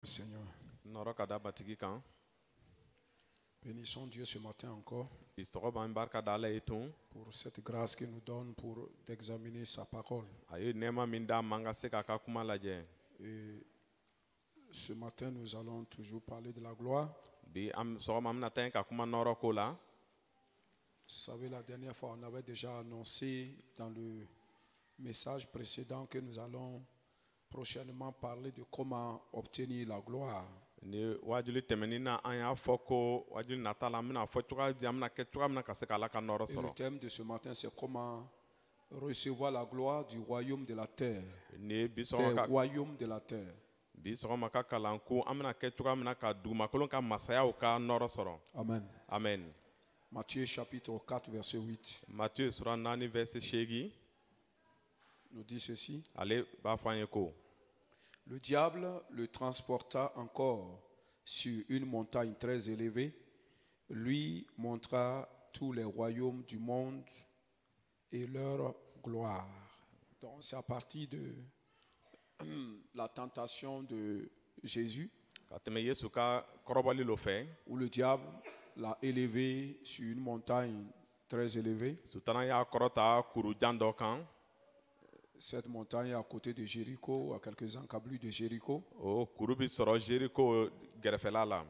Seigneur. Bénissons Dieu ce matin encore pour cette grâce qu'il nous donne pour d'examiner sa parole. Et ce matin, nous allons toujours parler de la gloire. Vous savez, la dernière fois, on avait déjà annoncé dans le message précédent que nous allons prochainement parler de comment obtenir la gloire. Le thème de ce matin, c'est comment recevoir la gloire du royaume de la terre. Des royaumes de la terre. Amen. Amen. Matthieu chapitre 4, verset 8. Matthieu nous dit ceci. Le diable le transporta encore sur une montagne très élevée, lui montra tous les royaumes du monde et leur gloire. Donc c'est à partir de la tentation de Jésus où le diable l'a élevé sur une montagne très élevée. Cette montagne est à côté de Jéricho, à quelques encablures de Jéricho.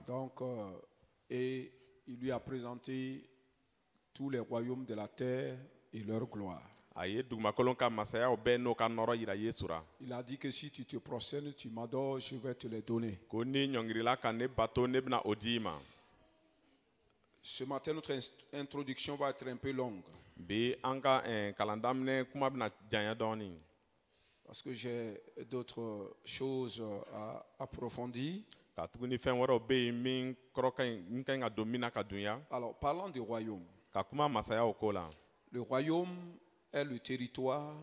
Donc, et il lui a présenté tous les royaumes de la terre et leur gloire. Il a dit que si tu te prosternes, tu m'adores, je vais te les donner. Ce matin, notre introduction va être un peu longue. Parce que j'ai d'autres choses à approfondir. Alors, parlons du royaume. Le royaume est le territoire,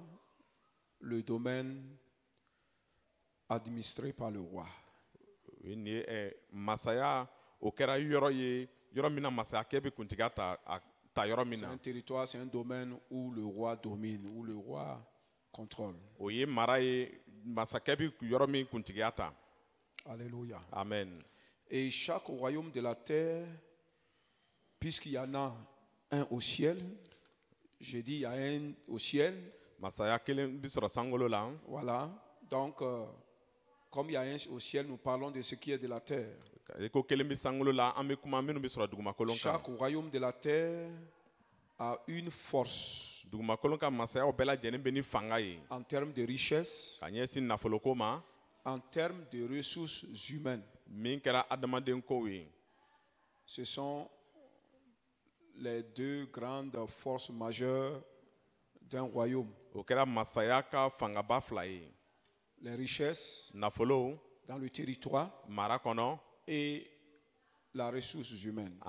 le domaine administré par le roi. C'est un territoire, c'est un domaine où le roi domine, où le roi contrôle. Alléluia. Amen. Et chaque royaume de la terre, puisqu'il y en a un au ciel, j'ai dit il y a un au ciel. Voilà. Donc, comme il y a un au ciel, nous parlons de ce qui est de la terre. Chaque royaume de la terre a une force en termes de richesse, en termes de ressources humaines. Ce sont les deux grandes forces majeures d'un royaume. Les richesses dans le territoire et la ressource humaine.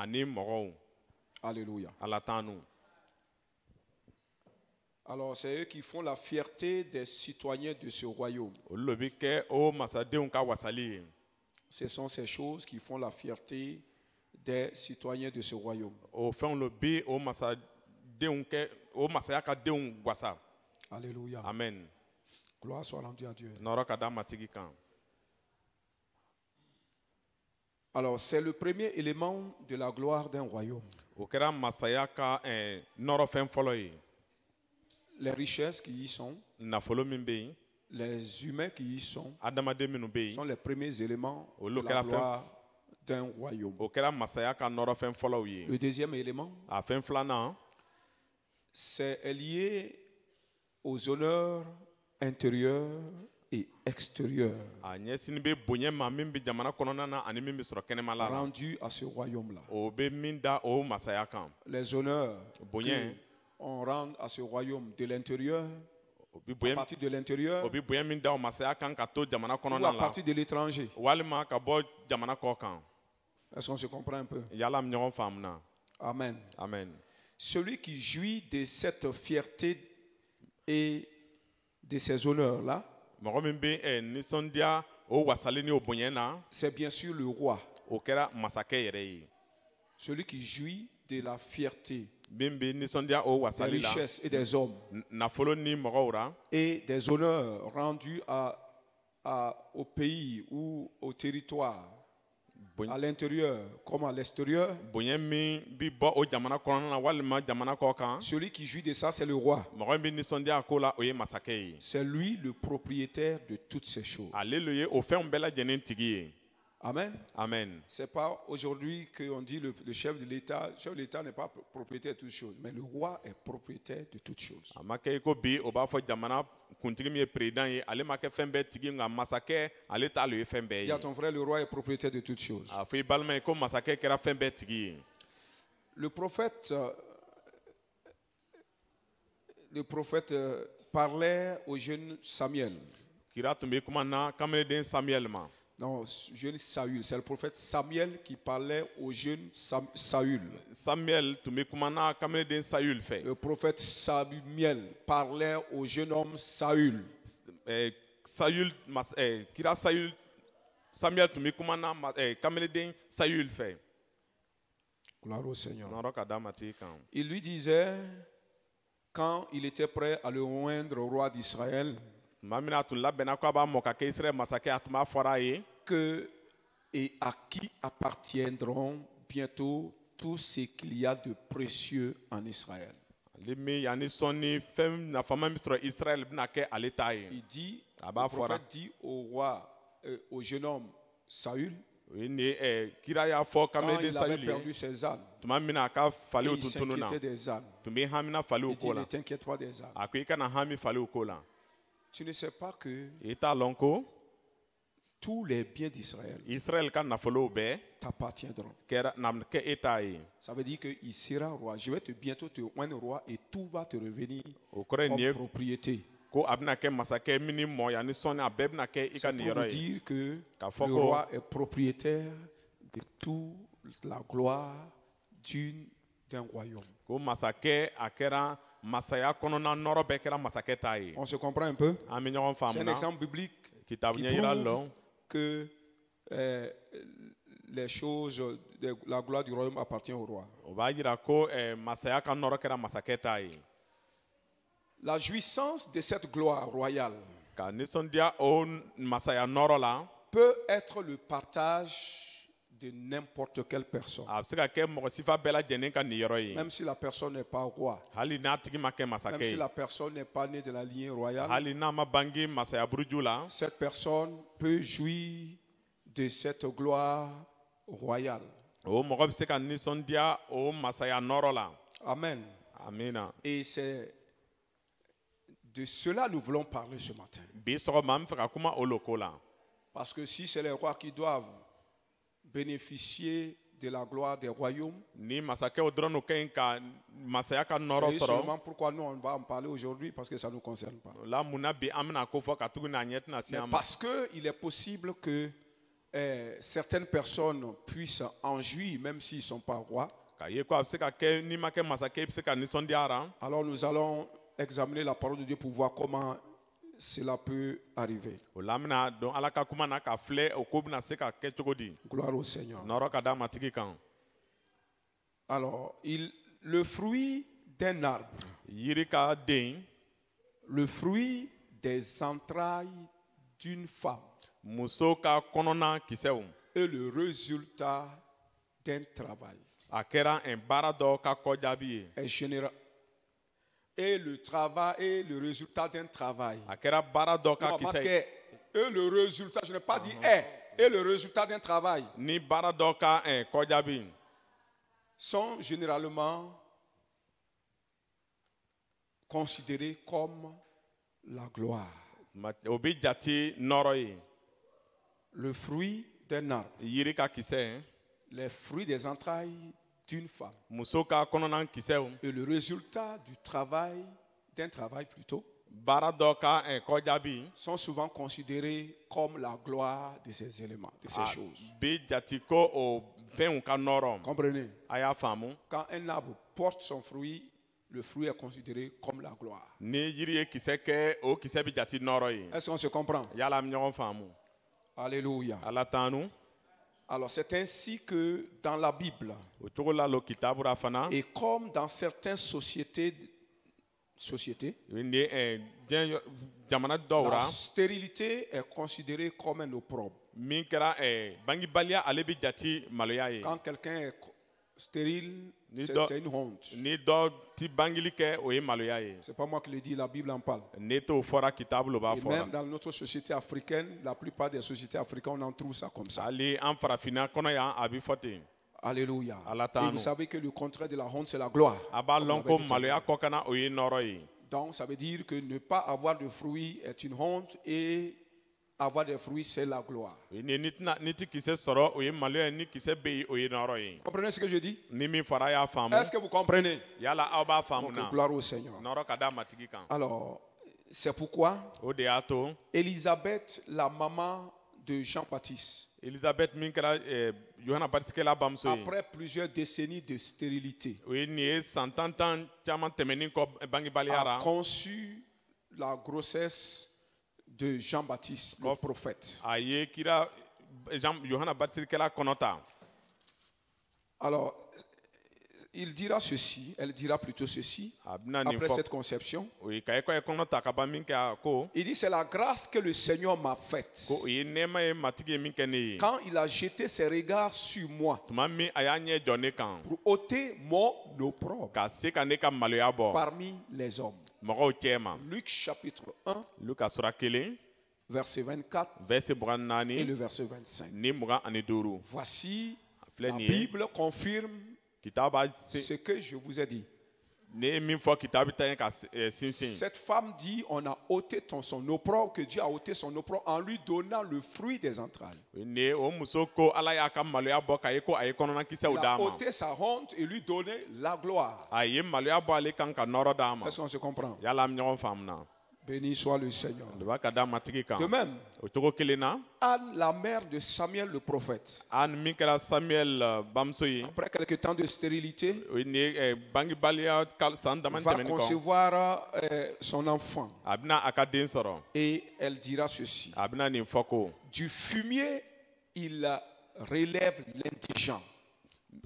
Alléluia. Alors, c'est eux qui font la fierté des citoyens de ce royaume. Ce sont ces choses qui font la fierté des citoyens de ce royaume. Alléluia. Amen. Gloire soit rendue à Dieu. Alors, c'est le élément élément de la gloire d'un royaume. Les richesses qui y sont, les humains qui y sont les premiers éléments de la gloire d'un royaume. Le deuxième élément, c'est lié aux honneurs intérieurs et extérieurs rendus à ce royaume-là. Les honneurs qu'on rend à ce royaume de l'intérieur, à partir de l'intérieur, ou à partir de l'étranger. Est-ce qu'on se comprend un peu? Amen. Amen. Celui qui jouit de cette fierté et de ces honneurs-là, c'est bien sûr le roi. Celui qui jouit de la fierté, des richesses et des hommes et des honneurs rendus à au pays ou au territoire, Bon- à l'intérieur comme à l'extérieur, Bonye mi bi bo o jamana kɔnɔna na walima jamana kɔ kan. celui qui jouit de ça, c'est le roi. Mɔgɔ min nisɔndiya ko la o ye masakɛ ye. C'est lui le propriétaire de toutes ces choses. Ale le ye o fɛnw bɛɛ lajɛlen tigi ye. Amen. Amen. C'est pas aujourd'hui qu'on dit le chef de l'État. Le chef de l'État n'est pas propriétaire de toutes choses, mais le roi est propriétaire de toutes choses. A ma kɛ i ko bi o b'a fɔ jamana kuntigi min ye président ye ale ma kɛ fɛn bɛɛ tigi nka masakɛ ale t'ale ye fɛn bɛɛ Dis à ye. ton frère, le roi est propriétaire de toutes choses. A fɔ i balima ye ko masakɛ kɛra fɛn bɛɛ tigi ye. Le prophète parlait au jeune Samuel. Kira tun bɛ kuma na kamelenden Samuel ma. Non, jeune Saül. C'est le prophète Samuel qui parlait au jeune Saül. Samuel tun bɛ kuma na kamelenden Saül fɛ. Le prophète Samuel parlait au jeune homme Saül. Kira Samuel tun bɛ kuma na kamelenden Saül fɛ. Gloire au Seigneur. N'ɔrɔ ka d'a ma t'i kan. Il lui disait, quand il était prêt à le oindre roi d'Israël, Tuma min na a tun labɛnna ko a b'a mɔ ka kɛ Israël masakɛ a tun b'a fɔra a ye. que et à qui appartiendront bientôt tout ce qu'il y a de précieux en Israël. Ale min yanni sɔnni fɛn nafama min sɔrɔ Israël bɛna kɛ ale ta ye. Il dit, Ah le bah, prophète dit au roi, au jeune homme Saül, O ye nin ye kira y'a fɔ quand kamelenden il avait Saül perdu ye. ses ânes, Tuma min na a ka et faliw il tun tunun na. s'inquiétait des ânes. Tun bɛ hamina faliw Il dit, ko ne la. t'inquiète pas des ânes. A ko i kana hami faliw ko la. Tu ne sais pas que I t'a lɔn ko tous les biens d'Israël Israël ka nafolow bɛɛ t'appartiendront. na kɛ e ta ye. Ça veut dire qu'il sera roi. Je vais bientôt te oindre roi et tout va te revenir O kɔrɔ ye nin comme ye propriété. ko a bɛna kɛ masakɛ min ni mɔ yanni sɔnni a bɛɛ bɛna kɛ i ka C'est nin pour vous yɔrɔ ye. dire que K'a fɔ le ko roi est propriétaire de toute la gloire d'un royaume. ko masakɛ a kɛra masaya kɔnɔna nɔrɔ bɛɛ kɛra masakɛ ta ye. On se comprend un peu? An bɛ ɲɔgɔn C'est faamu un na. exemple biblique Kitabu qui ɲɛ yira prouve lɔn que les choses, la gloire du royaume appartient au roi. o b'a yira ko masaya ka nɔrɔ kɛra masakɛ ta ye. La jouissance de cette gloire royale Ka nisɔndiya o masaya nɔrɔ la. peut être le partage de n'importe quelle personne. A bɛ se ka kɛ mɔgɔ sifa bɛɛ lajɛlen ka nin yɔrɔ ye. Même si la personne n'est pas roi, Hali n'a tigi ma kɛ même masakɛ si ye. la personne n'est pas née de la lignée royale, Hali n'a ma bange masaya buruju la. cette personne peut jouir de cette gloire royale. O mɔgɔ bɛ se ka nisɔndiya o masaya nɔrɔ la. Amen. Amina. Et c'est de cela nous voulons parler ce matin. Bi sɔgɔma an bɛ fɛ ka kuma o lo ko la. Parce que si c'est les rois qui doivent bénéficier de la gloire des royaumes, Ni masakɛw dɔrɔn n'u ka ɲi ka masaya ka nɔrɔ c'est sɔrɔ. seulement pourquoi nous on va en parler aujourd'hui, parce que ça ne nous concerne pas. O la munna bi an bɛna ko fɔ ka tugu n'a ɲɛ tɛna se Mais an ma. parce qu'il est possible que certaines personnes puissent en jouir, même s'ils ne sont pas rois. Ka ye ko a bɛ se ka kɛ n'i ma kɛ masakɛ i bɛ se ka nisɔndiya a la. Alors nous allons examiner la parole de Dieu pour voir comment cela peut arriver. O la an bɛna dɔn ala ka kuma na ka filɛ o ko bɛna se ka kɛ cogo di. Gloire au Seigneur. Nɔrɔ ka d'a ma tigi kan. Alors, le fruit d'un arbre, Yiri ka den, le fruit des entrailles d'une femme muso ka kɔnɔna kisɛw. est le résultat d'un travail. A kɛra baara dɔ ka kɔjaabi ye. Est général. Et le travail est le résultat d'un travail. A kɛra baara dɔ ka Non, pas kisɛ que ye. et le résultat, je n'ai pas dit et le résultat d'un travail Ni baara dɔ ka kɔjaabi. sont généralement considérés comme la gloire. O bɛ jate nɔrɔ ye. Le fruit d'un arbre, Yiri ka kisɛ, les fruits des entrailles d'une femme muso ka kɔnɔna kisɛw. et le résultat du travail, d'un travail plutôt, Baara dɔ ka kɔjaabi. sont souvent considérés comme la gloire de ces éléments, de ces A choses. bɛ jate ko o fɛnw ka nɔrɔ. Comprenez? A y'a faamu. Quand un arbre porte son fruit, le fruit est considéré comme la gloire. Ni yiri ye kisɛ kɛ o kisɛ bɛ jate nɔrɔ ye. Est-ce qu'on se comprend? Yala an bɛ ɲɔgɔn faamu. Alléluia. Ala t'anu. Alors c'est ainsi que dans la Bible, O cogo la lo kitabura fana. et comme dans certaines sociétés société, jamana dɔw la ra stérilité est considérée comme un opprobre. min kɛra bangibaliya ale bi jati maloya ye. Quand quelqu'un est stérile, Ni c'est dɔ- c'est une honte. ni dɔ ti bangili kɛ o ye maloya ye. C'est pas moi qui le dis, la Bible en parle. ne t'o fɔra kitabu lo b'a Et fɔra. même dans notre société africaine, la plupart des sociétés africaines, on en trouve ça comme ça. hali an farafinna kɔnɔ yan a bi fɔ ten. Alléluia. Allah Et t'en vous nous. savez que le contraire de la honte, c'est la gloire. a b'a Comme lɔn on ko avait dit maloya tantôt. kɔkana o ye nɔrɔ ye. Donc, ça veut dire que ne pas avoir de fruits est une honte et avoir des fruits, c'est la gloire. ni ti kisɛ sɔrɔ o ye maloya ye, ni kisɛ bɛ yen o ye nɔrɔ ye. Comprenez ce que je dis? ni min fɔra y'a faamu. Est-ce que vous comprenez? yala aw b'a faamu Donc, na. gloire au Seigneur. nɔrɔ ka da matigi kan. Alors, c'est pourquoi o de y'a to Élisabeth, la maman de Jean-Baptiste, Elisabeth min kɛra yohana batisikɛla bamuso ye. après plusieurs décennies de stérilité, o ye nin ye san tan caman tɛmɛnin kɔ bangibaliya a ra. conçu la grossesse de Jean-Baptiste, le prophète. a ye kira yohana batisikɛla kɔnɔ ta. Alors, il dira ceci, elle dira plutôt ceci, a bɛna nin après fɔ cette conception. o ye ka ye kɔnɔ ta ka ban min kɛ a ko Il dit, c'est la grâce que le Seigneur m'a faite. ko o ye nɛɛma ye matigi ye min kɛ ne ye. Quand il a jeté ses regards sur moi tuma min a y'a ɲɛ jɔ ne kan pour ôter mon opprobre ka se ka ne ka maloya bɔ parmi les hommes. mɔgɔw cɛ ma. Luc chapitre 1, luka sura 1 verset 24 verset 24 et le verset 25. ni 25. Voici, filɛ la nin ye Bible confirme kitabu b'a ce que je vous ai dit. ne ye min fɔ kitabu ta ye ka sinsin. Cette femme dit, on a ôté son opprobre, que Dieu a ôté son opprobre en lui donnant le fruit des entrailles. ne o muso ko ala y'a ka maloya bɔ k'a ye ko a ye kɔnɔnakisɛw Il d'a a ma. ôté sa honte et lui donné la gloire. a ye maloya bɔ ale kan ka nɔrɔ d'a ma. Est-ce qu'on se comprend? yala an bɛ ɲɔgɔn faamuna. Béni soit le Seigneur. o b'a ka da matigi kan. De même, o cogo kelen na Anne, la mère de Samuel le prophète, an min kɛra samuel bamuso ye. après quelque temps de stérilité, o ye nin ye bangibaliya san dama va tɛmɛnin kɔ. concevoir son enfant. a bɛna a ka den sɔrɔ. Et elle dira ceci. a bɛna nin fɔ ko Du fumier, il relève l'indigent.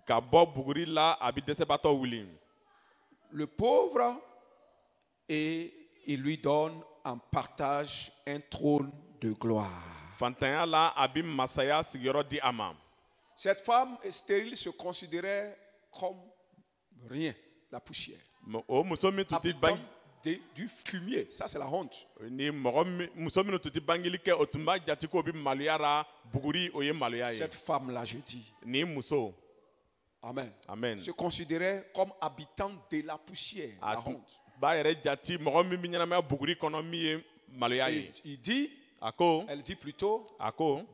ka bɔ buguri la a bɛ dɛsɛbatɔ wuli. Le pauvre, et il lui donne en partage un trône de gloire. fantanya la a bɛ masaya sigiyɔrɔ di a ma. Cette femme stérile se considérait comme rien, la poussière. o muso min tun tɛ Habitant du fumier, ça c'est la honte. ni muso minnu tun tɛ bangeli kɛ o tun b'a jate ko o bɛ maloya ra buguri o ye maloya ye. Cette femme-là, je dis, nin muso amen, amen se considérait comme habitant de la poussière, a la tun honte. b'a yɛrɛ jate mɔgɔ min bɛ ɲɛnamaya buguri kɔnɔ min ye maloya Et ye. il dit, a ko elle dit plutôt,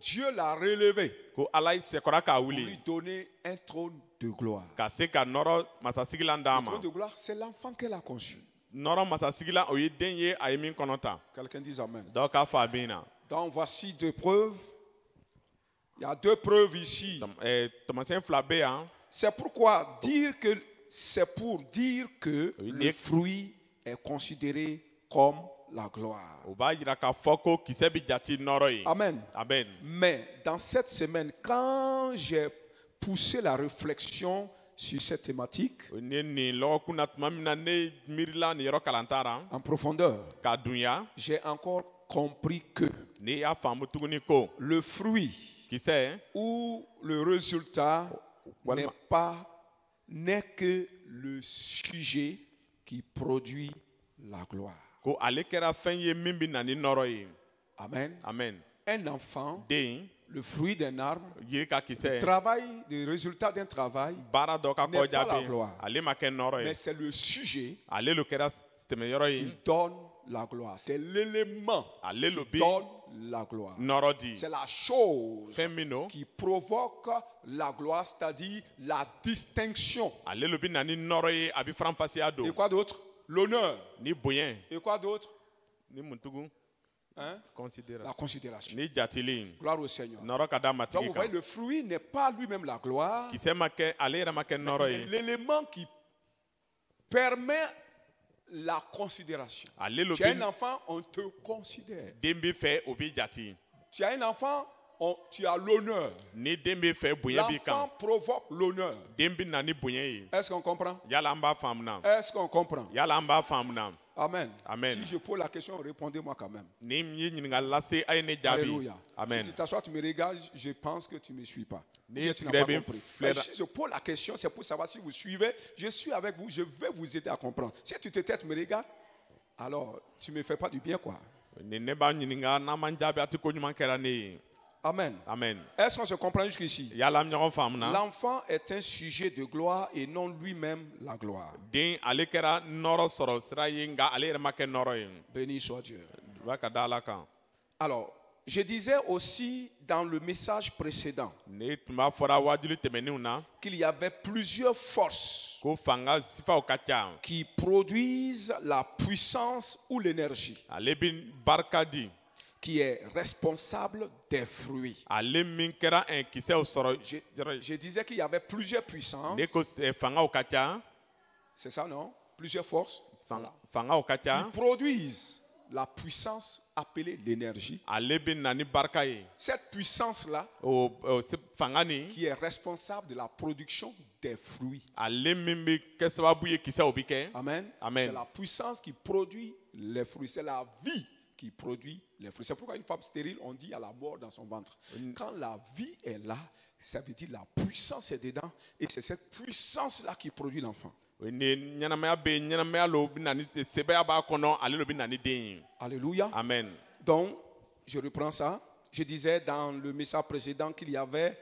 Dieu l'a relevé ko ala sɛkɔra k'a pour lui wuli donner un trône de gloire. ka se ka nɔrɔ masasigilan d'a Le ma. trône de gloire, c'est l'enfant qu'elle a conçu. nɔrɔ masasigilan o ye den ye a ye min kɔnɔ ta. Quelqu'un dit amen. dɔw k'a fa bin na. Donc voici deux preuves. Il y a deux preuves ici. Tɔmɔsɛn fila bɛ yan. C'est pourquoi c'est pour dire que Oui, le Nick. fruit est considéré comme la gloire. o b'a jira k'a fɔ ko kisɛ bɛ jate nɔrɔ ye. Amen. amen. Mais dans cette semaine, quand j'ai poussé la réflexion sur cette thématique ni nin lɔgɔkun na tuma min na ne miirila nin yɔrɔ kalanta ra en profondeur, k'a dunya j'ai encore compris que n'i y'a faamu tuguni ko le fruit kisɛ ou le résultat Walima. n'est que le sujet qui produit la gloire. ko ale kɛra fɛn ye min bɛ na ni nɔrɔ ye. Amen. amen. Un enfant, den le fruit d'un arbre, yiri ka le kisɛ travail, le résultat d'un travail, baara dɔ ka n'est kɔja pas la bɛ gloire. ale ma kɛ nɔrɔ mais ye. c'est le sujet ale lo kɛra tɛmɛyɔrɔ qui ye. donne la gloire. C'est l'élément ale lo qui bɛ donne la gloire. nɔrɔ di. C'est la chose fɛn min no qui provoque la gloire, c'est-à-dire la distinction. ale lo bɛ na ni nɔrɔ ye a bɛ faranfasiya Et don. quoi d'autre? L'honneur. ni bonya Et quoi d'autre? ni mun tugun Hein? La considération considération. ni jatili Gloire au Seigneur. nɔrɔ ka da Donc matigi vous voyez, kan. le fruit n'est pas lui-même la gloire. kisɛ ma kɛ ale yɛrɛ ma kɛ nɔrɔ Mais ye. l'élément qui permet la considération. ale lo Tu as un bɛ enfant, on te considère. den bɛ fɛ o bɛ jati. Tu as un enfant, tu as l'honneur. ni den bɛ fɛ bonya b'i L'enfant kan provoque l'honneur. den bɛ na ni bonya ye. Est-ce qu'on comprend? yala an b'a faamu na. Est-ce qu'on comprend? yala an b'a faamu na. Amen. Amen. Si je pose la question, répondez-moi quand même. Ni m ye ɲininkali lase a ye ne jaabi. Alléluia. Amen. Si tu t'assois, tu me regardes, je pense que tu ne me suis pas. Ni Ou bien tu n'as sigira pas bɛ compris. filɛ Mais si je pose la question, c'est pour savoir si vous suivez. Je suis avec vous, je vais vous aider à comprendre. Si tu te tais, tu me regardes, alors tu ne me fais pas du bien, quoi. ni ne b'a ɲininka n'a ma jaabi a tɛ ko ɲuman kɛra ne ye. Amen. Amen. Est-ce qu'on se comprend jusqu'ici? Yala an ɲɔgɔn faamu na. L'enfant est un sujet de gloire et non lui-même la gloire. Den ale kɛra nɔrɔ sɔrɔ sira ye nka ale yɛrɛ ma kɛ nɔrɔ ye. Béni soit Dieu. Ba ka da Ala kan. Alors, je disais aussi dans le message précédent Ne tun b'a fɔra waajuli tɛmɛnenw na qu'il y avait plusieurs forces ko fanga sifaw ka ca. qui produisent la puissance ou l'énergie Ale bɛ barika di. qui est responsable des fruits. Ale min kɛra kisɛw sɔrɔ. Je disais qu'il y avait plusieurs puissances. Ne ko fangaw ka ca. C'est ça, non? Plusieurs forces Fangaw ka ca. qui produisent la puissance appelée l'énergie. Ale bɛ na ni barika ye. Cette puissance-là O fanga nin. qui est responsable de la production des fruits. Ale min bɛ kɛ sababu ye kisɛw bɛ kɛ. Amen. Amen. C'est la puissance qui produit les fruits. C'est la vie qui produit les fruits. C'est pourquoi une femme stérile, on dit à la mort dans son ventre. Quand la vie est là, ça veut dire la puissance est dedans. Et c'est cette puissance-là qui produit l'enfant. Ni ɲɛnamaya bɛ yen, ɲɛnamaya lo bɛ na ni sebaya b'a kɔnɔ ale lo bɛ na ni den ye. Alléluia. Amen. Donc, je reprends ça. Je disais dans le message précédent qu'il y avait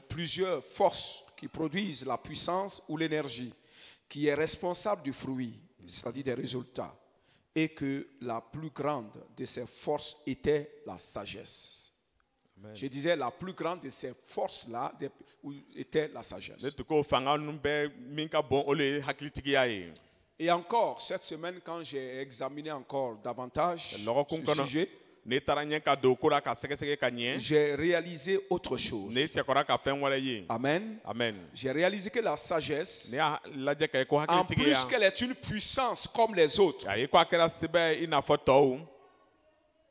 plusieurs forces qui produisent la puissance ou l'énergie, qui est responsable du fruit, c'est-à-dire des résultats, et que la plus grande de ces forces était la sagesse. Amen. Je disais la plus grande de ces forces-là était la Ne sagesse. tun ko fanga ninnu bɛɛ min ka bon o le ye hakilitigiya ye. Et encore, cette semaine, quand j'ai examiné encore davantage Lɔgɔkun ce kɔnɔ sujet, ne taara ɲɛ ka don o ko la ka sɛgɛsɛgɛ ka ɲɛ. j'ai réalisé autre chose. Ne cɛkɔra ka fɛn wɛrɛ ye. Amen. Amen. J'ai réalisé que la sagesse, Ne y'a lajɛ k'a ye ko en plus hakilitigiya. qu'elle est une puissance comme les autres, A ye ko a kɛra sɛbɛn ye i n'a fɔ tɔw.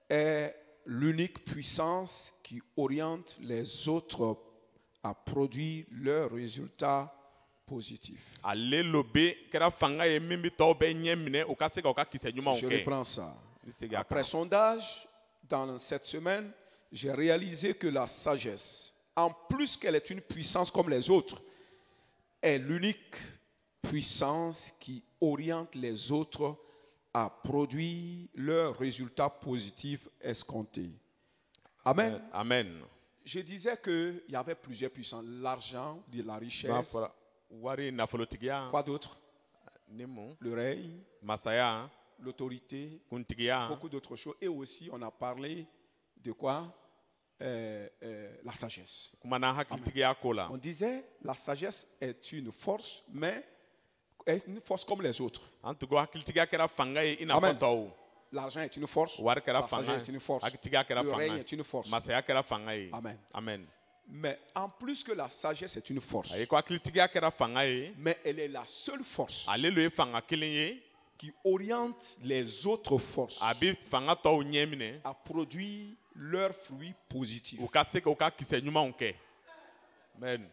est l'unique puissance qui oriente les autres à produire leurs résultats positifs. Ale lo bɛ kɛra fanga ye min bɛ tɔw bɛɛ ɲɛ minɛ u ka se ka u ka kisɛ ɲumanw Je kɛ. reprends ça. N bɛ segin a Après kan. sondage, dans cette semaine, j'ai réalisé que la sagesse, en plus qu'elle est une puissance comme les autres, est l'unique puissance qui oriente les autres à produire leurs résultats positifs escomptés. Amen. Amen. Je disais qu'il y avait plusieurs puissances. L'argent, la N'a richesse, fɔra wari nafolotigiya. quoi d'autre? Ni mun. Le règne, Masaya. l'autorité, Kuntigiya. beaucoup d'autres choses. Et aussi, on a parlé de quoi? La sagesse. Kumana hakilitigiya ko la. On disait la sagesse est une force, mais est une force comme les autres. An tugu hakilitigiya kɛra fanga ye i n'a Amen. fɔ tɔw. L'argent est une force. Wari kɛra La fanga sagesse est une force. hakilitigiya kɛra Le fanga règne ye. est une force. Masaya kɛra fanga ye. Amen. Amen. Mais en plus que la sagesse est une force, A ye ko hakilitigiya kɛra fanga ye. mais elle est la seule force Ale lo ye fanga kelen ye. qui oriente les autres forces A bɛ fanga tɔw ɲɛ minɛ. à produire leurs fruits positifs. U ka se ka u ka kisɛ ɲumanw kɛ. Amen.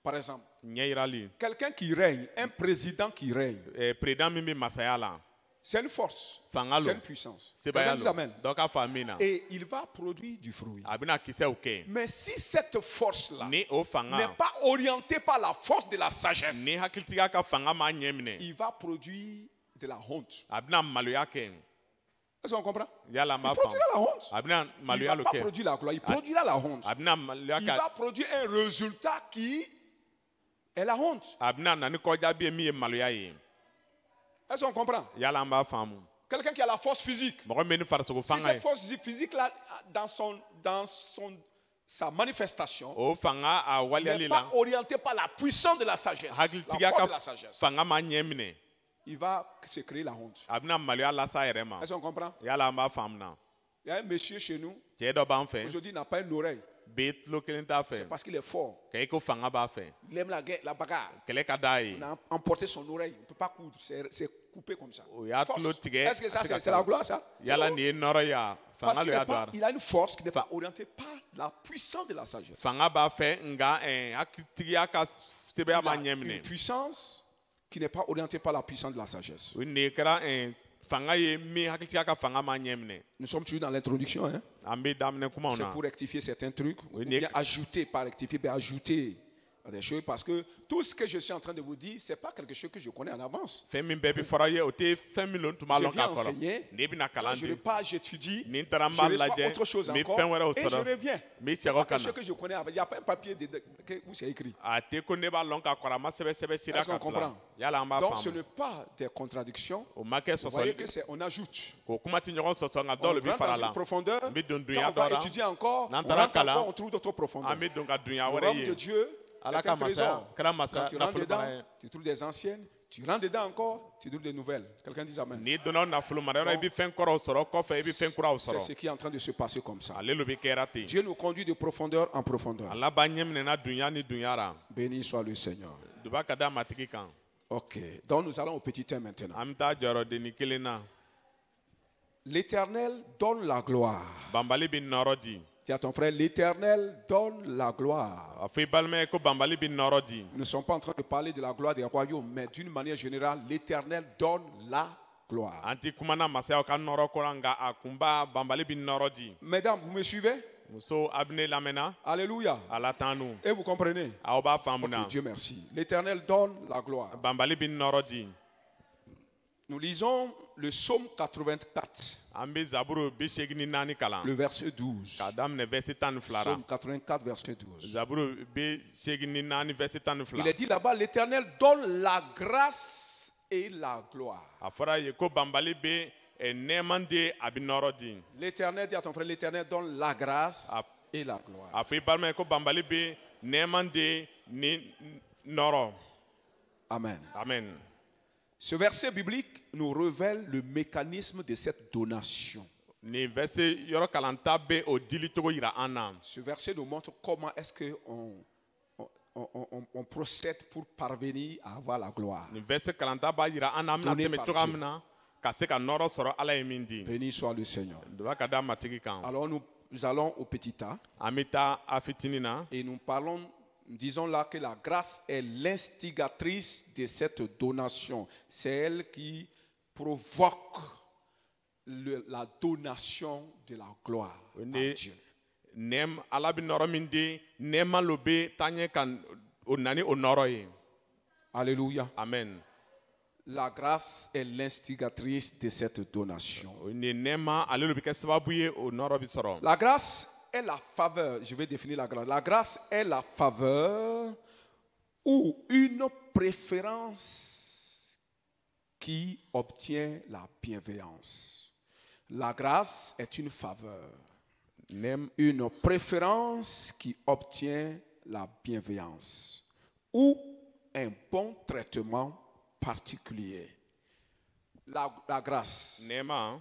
Par exemple, Ɲɛ yirali. quelqu'un qui règne, un président qui règne, Président min bɛ masaya la. c'est une force, Fanga c'est lo. une puissance. Sebaya Quelqu'un dit lo. amen. Dɔ ka fa min na. Et il va produire du fruit. A bɛna kisɛw kɛ. Mais si cette force-là Ni o fanga. n'est pas orientée par la force de la sagesse, Ni hakilitigiya ka fanga m'a ɲɛ minɛ. il va produire de la honte. A bɛna maloya kɛ. Est-ce qu'on comprend? Yala an Il b'a faamu. produira la honte. A bɛna Il ne maloya va lo pas kɛ. produire la gloire, il produira la honte. A bɛna maloya Il kɛ. va produire un résultat qui est la honte. A bɛna na ni kɔjabi ye min ye maloya ye. Est-ce qu'on comprend? Yala an b'a faamu. Quelqu'un qui a la force physique. Mɔgɔ min bɛ ni farisogo Si fanga ye. cette force physique-là, sa manifestation, O fanga a waliyali n'est la. pas orientée par la puissance de la sagesse, Hakilitigiya la force ka de la sagesse, fanga m'a ɲɛ minɛ. il va se créer la honte. A bɛna maloya lase a yɛrɛ ma. Est-ce qu'on comprend? Yala an b'a faamu na. Il y a un monsieur chez nous, Cɛ dɔ b'an fɛ. aujourd'hui, il n'a pas une oreille. Bi tulo kelen t'a C'est fɛ. parce qu'il est fort. K'e ko fanga b'a fɛ. Il aime la guerre, la bagarre. Kɛlɛ ka d'a ye. On a emporté son oreille. On ne peut pas coudre. C'est coupé comme ça. O y'a Force. tulo tigɛ. Est-ce que ça, c'est la gloire, ça? Yala nin ye nɔrɔ ye a. Parce Fanga qu'il lo n'est y'a don a pas- la. il a une force qui n'est pas orientée par la puissance de la sagesse. Fanga b'a fɛ nka hakilitigiya ka sɛbɛya Il m'a a ɲɛ une minɛ. puissance qui n'est pas orienté par la puissance de la sagesse. o ne kɛra fanga ye min hakilitigiya ka fanga ma ɲɛ minɛ Nous sommes toujours dans l'introduction. Hein? an bɛ daminɛ kumaw C'est na pour rectifier certains trucs, ou Oui, bien Nick. ajouter, pas rectifier, mais ajouter des choses. Parce que tout ce que je suis en train de vous dire, ce n'est pas quelque chose que je connais en avance. fɛn min bɛɛ bɛ fɔra ye o tɛ fɛn min don tun b'a Je lɔn viens k'a kɔrɔ enseigner. ne bɛna Quand kalan je di ne pas, j'étudie, ni n taara n je b'a reçois lajɛ autre chose n bɛ encore, fɛn wɛrɛw et je sɔrɔ reviens. n bɛ C'est pas segin ka quelque chose na que je connais. Il n'y a pas un papier où c'est écrit. a tɛ ko ne b'a lɔn k'a kɔrɔ a ma sɛbɛsɛbɛ sira Est-ce ka qu'on bila comprend? yala an b'a Donc ce faamu n'est pas des contradictions. o ma kɛ Vous voyez sɔsɔli que c'est, on ajoute. k'o kuma tɛ ɲɔgɔn sɔsɔ nka On dɔw le bɛ rentre fara dans la une profondeur. n bɛ don Quand dunya on va dɔ la étudier encore, on n'an taara rentre encore, kalan on trouve d'autres profondeurs. an bɛ don ka dunya Le wɛrɛ royaume ye de Dieu ala est un ka trésor. masaya kɛra Quand masa tu rentres dedans, nafolobaga ye tu trouves des anciennes, tu rentres dedans encore, tu trouves des nouvelles. Quelqu'un dit Amen. n'i donna o nafolo marayɔrɔ i bɛ fɛn kɔrɔw sɔrɔ kɔfɛ i bɛ fɛn kuraw C'est sɔrɔ ce qui est en train de se passer comme ça. ale lo bɛ kɛra ten Dieu nous conduit de profondeur en profondeur. ala b'a ɲɛminɛna dunya ni dunya ra Béni soit le Seigneur. duba ka da matigi kan Ok. Donc nous allons au petit thème maintenant. an bɛ taa jɔyɔrɔdenni kelen na L'Éternel donne la gloire. banbali bɛ nɔrɔ di Dis à ton frère, l'Éternel donne la gloire. a fɔ i balima ye ko banbali bɛ nɔrɔ di Nous ne sommes pas en train de parler de la gloire des royaumes, mais d'une manière générale, l'Éternel donne la gloire. an ti kumana masayaw ka nɔrɔ ko la nka a kunba banbali bɛ nɔrɔ di Mesdames, vous me suivez? muso a bɛ ne lamɛnna Alléluia. ala t'an nu Et vous comprenez? aw b'a faamu na Ok, Dieu merci. L'Éternel donne la gloire. banbali bɛ nɔrɔ di Nous lisons le psaume 84, an bɛ zaburu 84 kalan le verset 12. k'a daminɛ verset 12 ra Psaume 84, verset 12. zaburu 84 verset 12 Il est dit là-bas, l'Éternel donne la grâce et la gloire. a fɔra ye ko banbali bɛ nɛɛman di a bɛ nɔrɔ di L'Éternel, dis à ton frère, l'Éternel donne la grâce a et la gloire. a fɔ i balima ye ko banbali bɛ nɛɛman di ni nɔrɔ Amen. amen Ce verset biblique nous révèle le mécanisme de cette donation. nin verset yɔrɔ kalanta bɛ o dili cogo yira an na Ce verset nous montre comment est-ce qu'on procède pour parvenir à avoir la gloire. nin verset kalanta b'a yira an na an bɛna Donné tɛmɛ par cogoya Dieu. min na ka se ka nɔrɔ sɔrɔ ala ye min di Béni soit le Seigneur. dɔba ka da matigi kan Alors nous allons au petit A an bɛ taa a fitinin na et nous parlons, disons là que la grâce est l'instigatrice de cette donation. C'est elle qui provoque la donation de la gloire à Ne- Dieu. nɛɛma ala bɛ nɔrɔ min di nɛɛma lo bɛ taa ɲɛ ka o na ni o nɔrɔ ye Alléluia. amen La grâce est l'instigatrice de cette donation. nin nɛɛma ale lo bɛ kɛ sababu ye o nɔrɔ bɛ sɔrɔ La grâce est la faveur. Je vais définir la grâce. La grâce est la faveur ou une préférence qui obtient la bienveillance. La grâce est une faveur, nɛɛma une préférence qui obtient la bienveillance ou un bon traitement particulier. La grâce, nɛɛma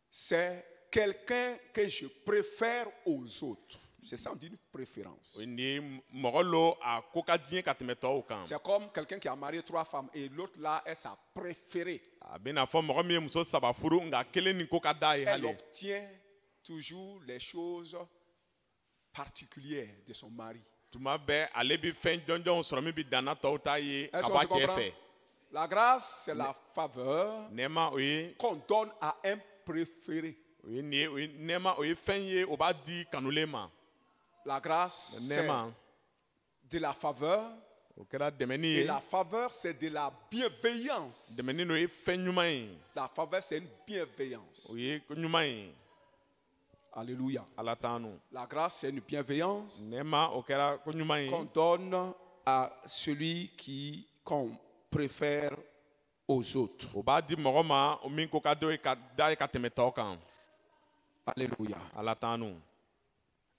c'est quelqu'un que je préfère aux autres. C'est ça, on dit une préférence. ni mɔgɔ lo a ko ka diɲɛ ka tɛmɛ tɔw kan C'est comme quelqu'un qui a marié 3 femmes et l'autre là est sa préférée. a bɛ n'a fɔ mɔgɔ min ye muso saba furu nka kelen nin ko ka d'a ye Elle hali obtient toujours les choses particulières de son mari. tuma bɛɛ ale bɛ fɛn jɔnjɔnw sɔrɔ min bɛ danna tɔw ta ye ka Est-ce bɔ qu'on a se cɛ comprend? fɛ La grâce, c'est la faveur nɛɛma o ye qu'on donne à un préféré. nɛɛma o ye fɛn ye o b'a di kanulen ma La grâce, c'est nɛɛma de la faveur. o kɛra dɛmɛni Et ye la faveur, c'est de la bienveillance. dɛmɛni no ye fɛn ɲuman ye La faveur, c'est une bienveillance. o ye ko ɲuman ye Alléluia. ala t'an nu La grâce, c'est une bienveillance nɛɛma o kɛra ko ɲuman qu'on ye donne à celui qu'on préfère aux autres. o b'a di mɔgɔ ma o min ko ka d'a ye ka tɛmɛ tɔw kan Alléluia. ala t'an nu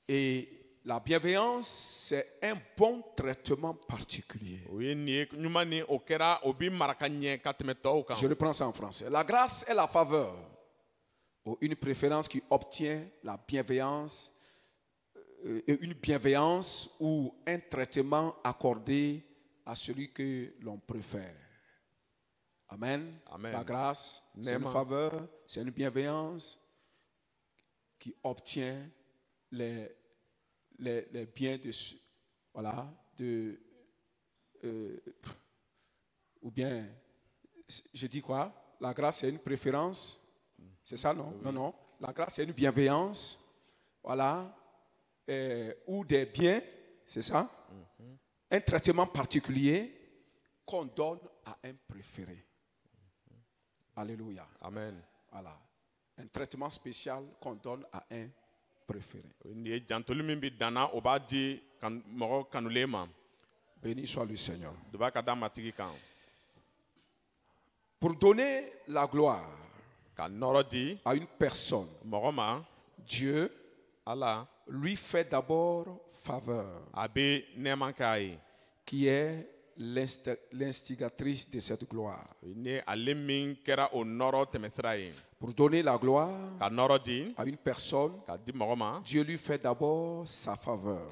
Et la bienveillance, c'est un bon traitement particulier. o ye nin ye ɲuman ni o kɛra o bi mara ka ɲɛ ka tɛmɛ tɔw kan Je reprends ça en français. La grâce est la faveur ou une préférence qui obtient la bienveillance, une bienveillance ou un traitement accordé à celui que l'on préfère. Amen. Amen. La grâce, c'est une Nema. faveur, c'est une bienveillance qui obtient les biens de Ou bien, je dis quoi? La grâce, c'est une préférence. C'est ça, non? Non, non. La grâce, c'est une bienveillance. Voilà. Ou des biens. C'est ça? Un traitement particulier qu'on donne à un préféré. Alléluia. Amen. Voilà. Un traitement spécial qu'on donne à un préféré. Béni soit le Seigneur. Pour donner la gloire à une personne, Dieu lui fait d'abord faveur, qui est l'instigatrice de cette gloire. Pour donner la gloire à une personne, Dieu lui fait d'abord sa faveur.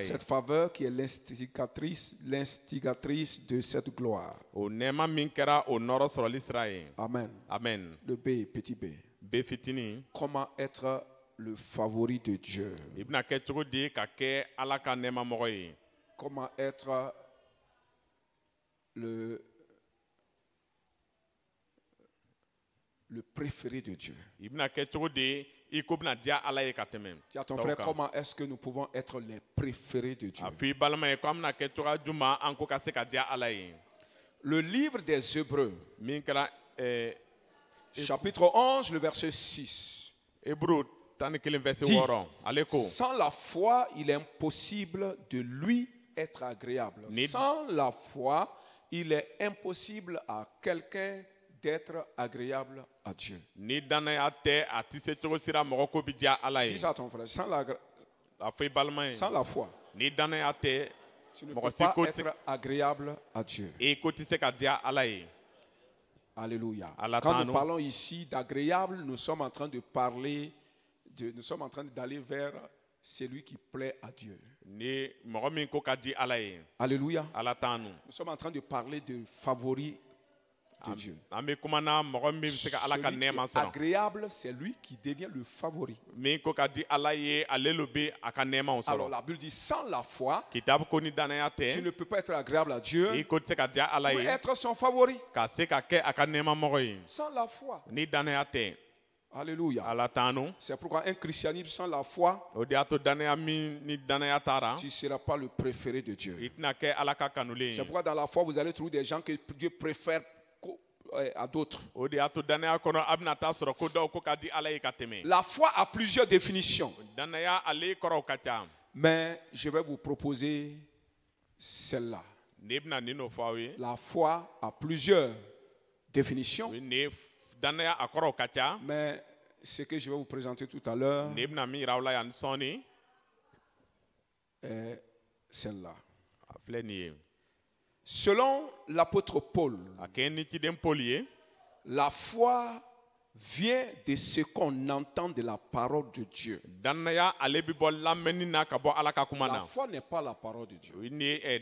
Cette faveur qui est l'instigatrice de cette gloire. Amen. Amen. Le B, petit B. Comment être le favori de Dieu? Comment être le préféré de Dieu? Dis à ton frère, comment est-ce que nous pouvons être les préférés de Dieu? Le livre des Hébreux, chapitre 11, le verset 6. Dit, sans la foi, il est impossible de lui être agréable. Sans la foi, il est impossible à quelqu'un d'être agréable à Dieu. Dis ça à ton frère. Sans la foi, tu ne peux pas être agréable à Dieu. Alléluia. Quand nous parlons ici d'agréable, nous sommes en train de parler, nous sommes en train d'aller vers celui qui plaît à Dieu. Alléluia. Nous sommes en train de parler de favori de Dieu. Celui qui est agréable, c'est lui qui devient le favori. Alors la Bible dit, sans la foi, tu ne peux pas être agréable à Dieu pour être son favori. Sans la foi. Alléluia. C'est pourquoi un christianisme sans la foi, tu ne seras pas le préféré de Dieu. C'est pourquoi dans la foi, vous allez trouver des gens que Dieu préfère à d'autres. La foi a plusieurs définitions. Mais je vais vous proposer celle-là. La foi a plusieurs définitions. Mais ce que je vais vous présenter tout à l'heure est celle-là. Selon l'apôtre Paul, la foi vient de ce qu'on entend de la parole de Dieu. La foi n'est pas la parole de Dieu. Mais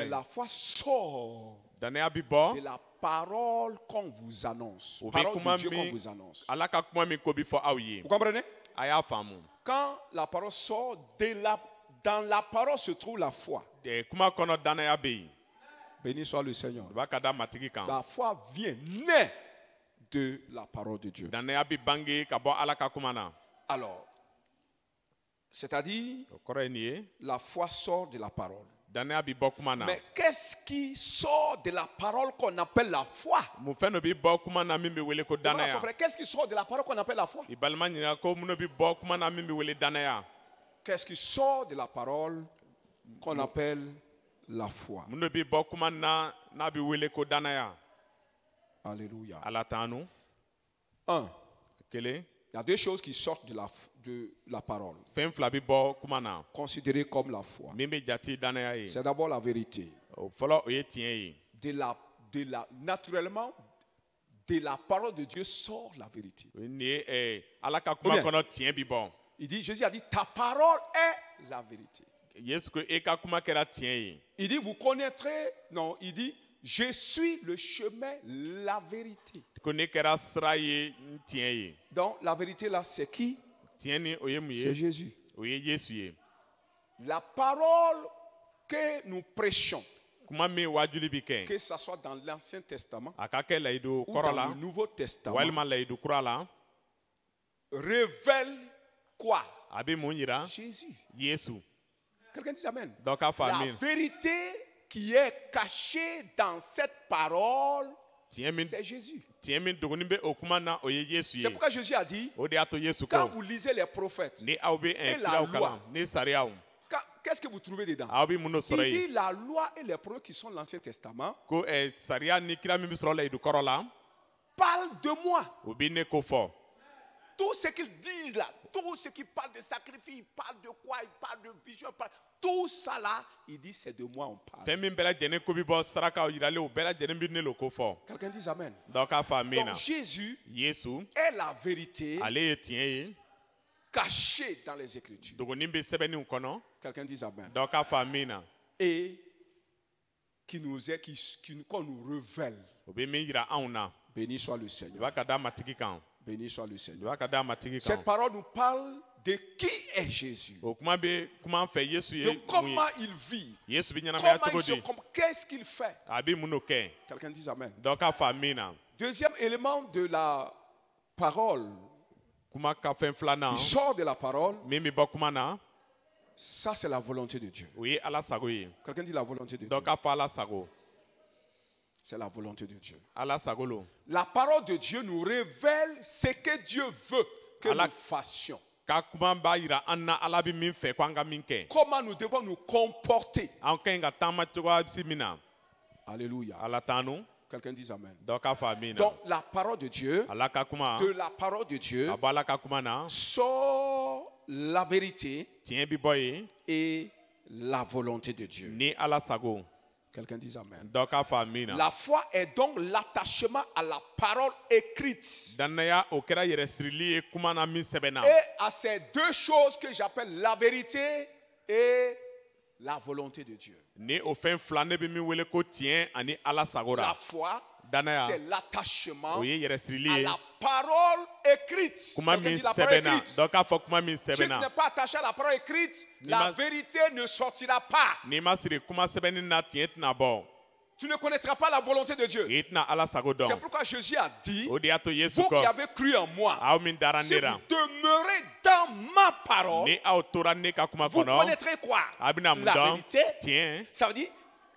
la foi sort de la parole qu'on vous annonce. Parole de Dieu qu'on vous annonce. Vous comprenez? Quand la parole sort, dans la parole se trouve la foi. Béni soit le Seigneur. La foi vient naître de la parole de Dieu. Alors, c'est-à-dire, la foi sort de la parole. Mais qu'est-ce qui sort de la parole qu'on appelle la foi? Qu'est-ce qui sort de la parole qu'on appelle la foi? Qu'est-ce qui sort de la parole qu'on appelle la foi? Alléluia. Un, il y a deux choses qui sortent de la parole, considérées comme la foi. C'est d'abord la vérité. Naturellement, de la parole de Dieu sort la vérité. Il dit, Jésus a dit, ta parole est la vérité. Il dit, vous connaîtrez, non, il dit, je suis le chemin, la vérité. Donc, la vérité là, c'est qui? C'est Jésus. La parole que nous prêchons, kuma min wajuli bi kɛ que ce soit dans l'Ancien Testament a ka kɛ layidu ou kɔrɔ dans la le Nouveau Testament, walima layidu kura la révèle quoi? a bɛ mun yira Jésus. Yesu. Quelqu'un dit Amen. Dɔ k'a fɔ La amin. vérité qui est cachée dans cette parole, Tiɲɛ min c'est Jésus. tiɲɛ min dogoni bɛ o kuma na o ye Yesu C'est ye. pourquoi Jésus a dit, O de y'a to Yesu quand ko vous lisez les prophètes, ni aw bɛ Et la kiraw loi. kalan ni sariyaw qu'est-ce que vous trouvez dedans? aw bɛ mun de Il sɔrɔ dit yen la loi et les prophètes qui sont l'Ancien Testament ko sariya ni kira min bɛ sɔrɔ layidu kɔrɔ la parlent de moi. o bɛ ne ko fɔ. Tout ce qu'ils disent là, tout ce qui parle de sacrifice, ils parlent de quoi, ils parlent de vision, tout ça là, il dit c'est de moi on parle. Fɛn min bɛɛ lajɛlen ko bɛ bɔ sarakaw yiralen o bɛɛ lajɛlen bɛ ne lo ko fɔ. Quelqu'un dit Amen. Dɔ k'a fɔ amin na. Donc Jésus Yesu est la vérité ale ye tiɲɛ ye cachée dans les Écritures. dogoni bɛ sɛbɛnniw kɔnɔ. Quelqu'un dit Amen. Dɔ k'a fɔ amin na. Et qu'on nous révèle. O bɛ min yira anw na. Béni soit le O Seigneur. b'a ka d'a matigi kan. Béni soit le O Seigneur. b'a ka d'a matigi kan. Cette parole nous parle de qui est Jésus. O kuma bɛ kuma an fɛ Yesu ye De mun ye. comment il vit. Yesu bɛ ɲɛnamaya Comment cogo il se di. qu'est-ce qu'il fait. A bɛ mun de kɛ. Quelqu'un dit Amen. Dɔ k'a fɔ amin na. Deuxième élément de la parole, Kuma ka fɛn filanan qui sort de la parole, min bɛ bɔ kuma na ça c'est la volonté de Dieu. o ye Ala sago ye. Quelqu'un dit la volonté de Dɔ Dieu. k'a fɔ Ala sago. C'est la volonté de Dieu. Ala sago lo. La parole de Dieu nous révèle ce que Dieu veut que Allah- nous fassions. Ka kuma b'a yira an na Ala bɛ min fɛ ko an ka min kɛ. Comment nous devons nous comporter. An ka ɲi ka taama cogoya si min na. Alléluia. Ala t'anu. Quelqu'un dit Amen. Dɔ k'a fɔ amin na. Donc la parole de Dieu, Ala ka kuma. de la parole de Dieu, Ka bɔ Ala ka kuma na. sort la vérité Tiɲɛ bi bɔ yen et la volonté de Dieu. ni Ala sago. Quelqu'un dit Amen. Dɔ k'a fɔ amin na. La foi est donc l'attachement à la parole écrite Dannaya o kɛra yɛrɛ sirili ye kuma na min sɛbɛnna. et à ces deux choses que j'appelle la vérité et la volonté de Dieu. Ni o fɛn fila ne bɛ min wele ko tiɲɛ ani Ala sago La ra. foi, Dannaya c'est l'attachement o ye yɛrɛ sirili à ye. la parole écrite. Kuma Quelqu'un min dit la parole sɛbɛnna. écrite. Dɔ k'a fɔ kuma min Si tu sɛbɛnna. n'es pas attaché à la parole écrite, la ma- vérité ne sortira pas. N'i ma siri kuma sɛbɛnni na tiɲɛ tɛna bɔ. Tu ne connaîtras pas la volonté de Dieu. I tɛna Ala sago C'est dɔn. pourquoi Jésus a dit, O de y'a to Yesu vous qui kɔ. avez cru en moi, Aw min dara si ne vous ra. demeurez dans ma parole, Ni aw tora ne ka kuma vous kɔnɔ. connaîtrez quoi? A bɛna mun La dɔn? vérité. Tiɲɛ. Ça veut dire,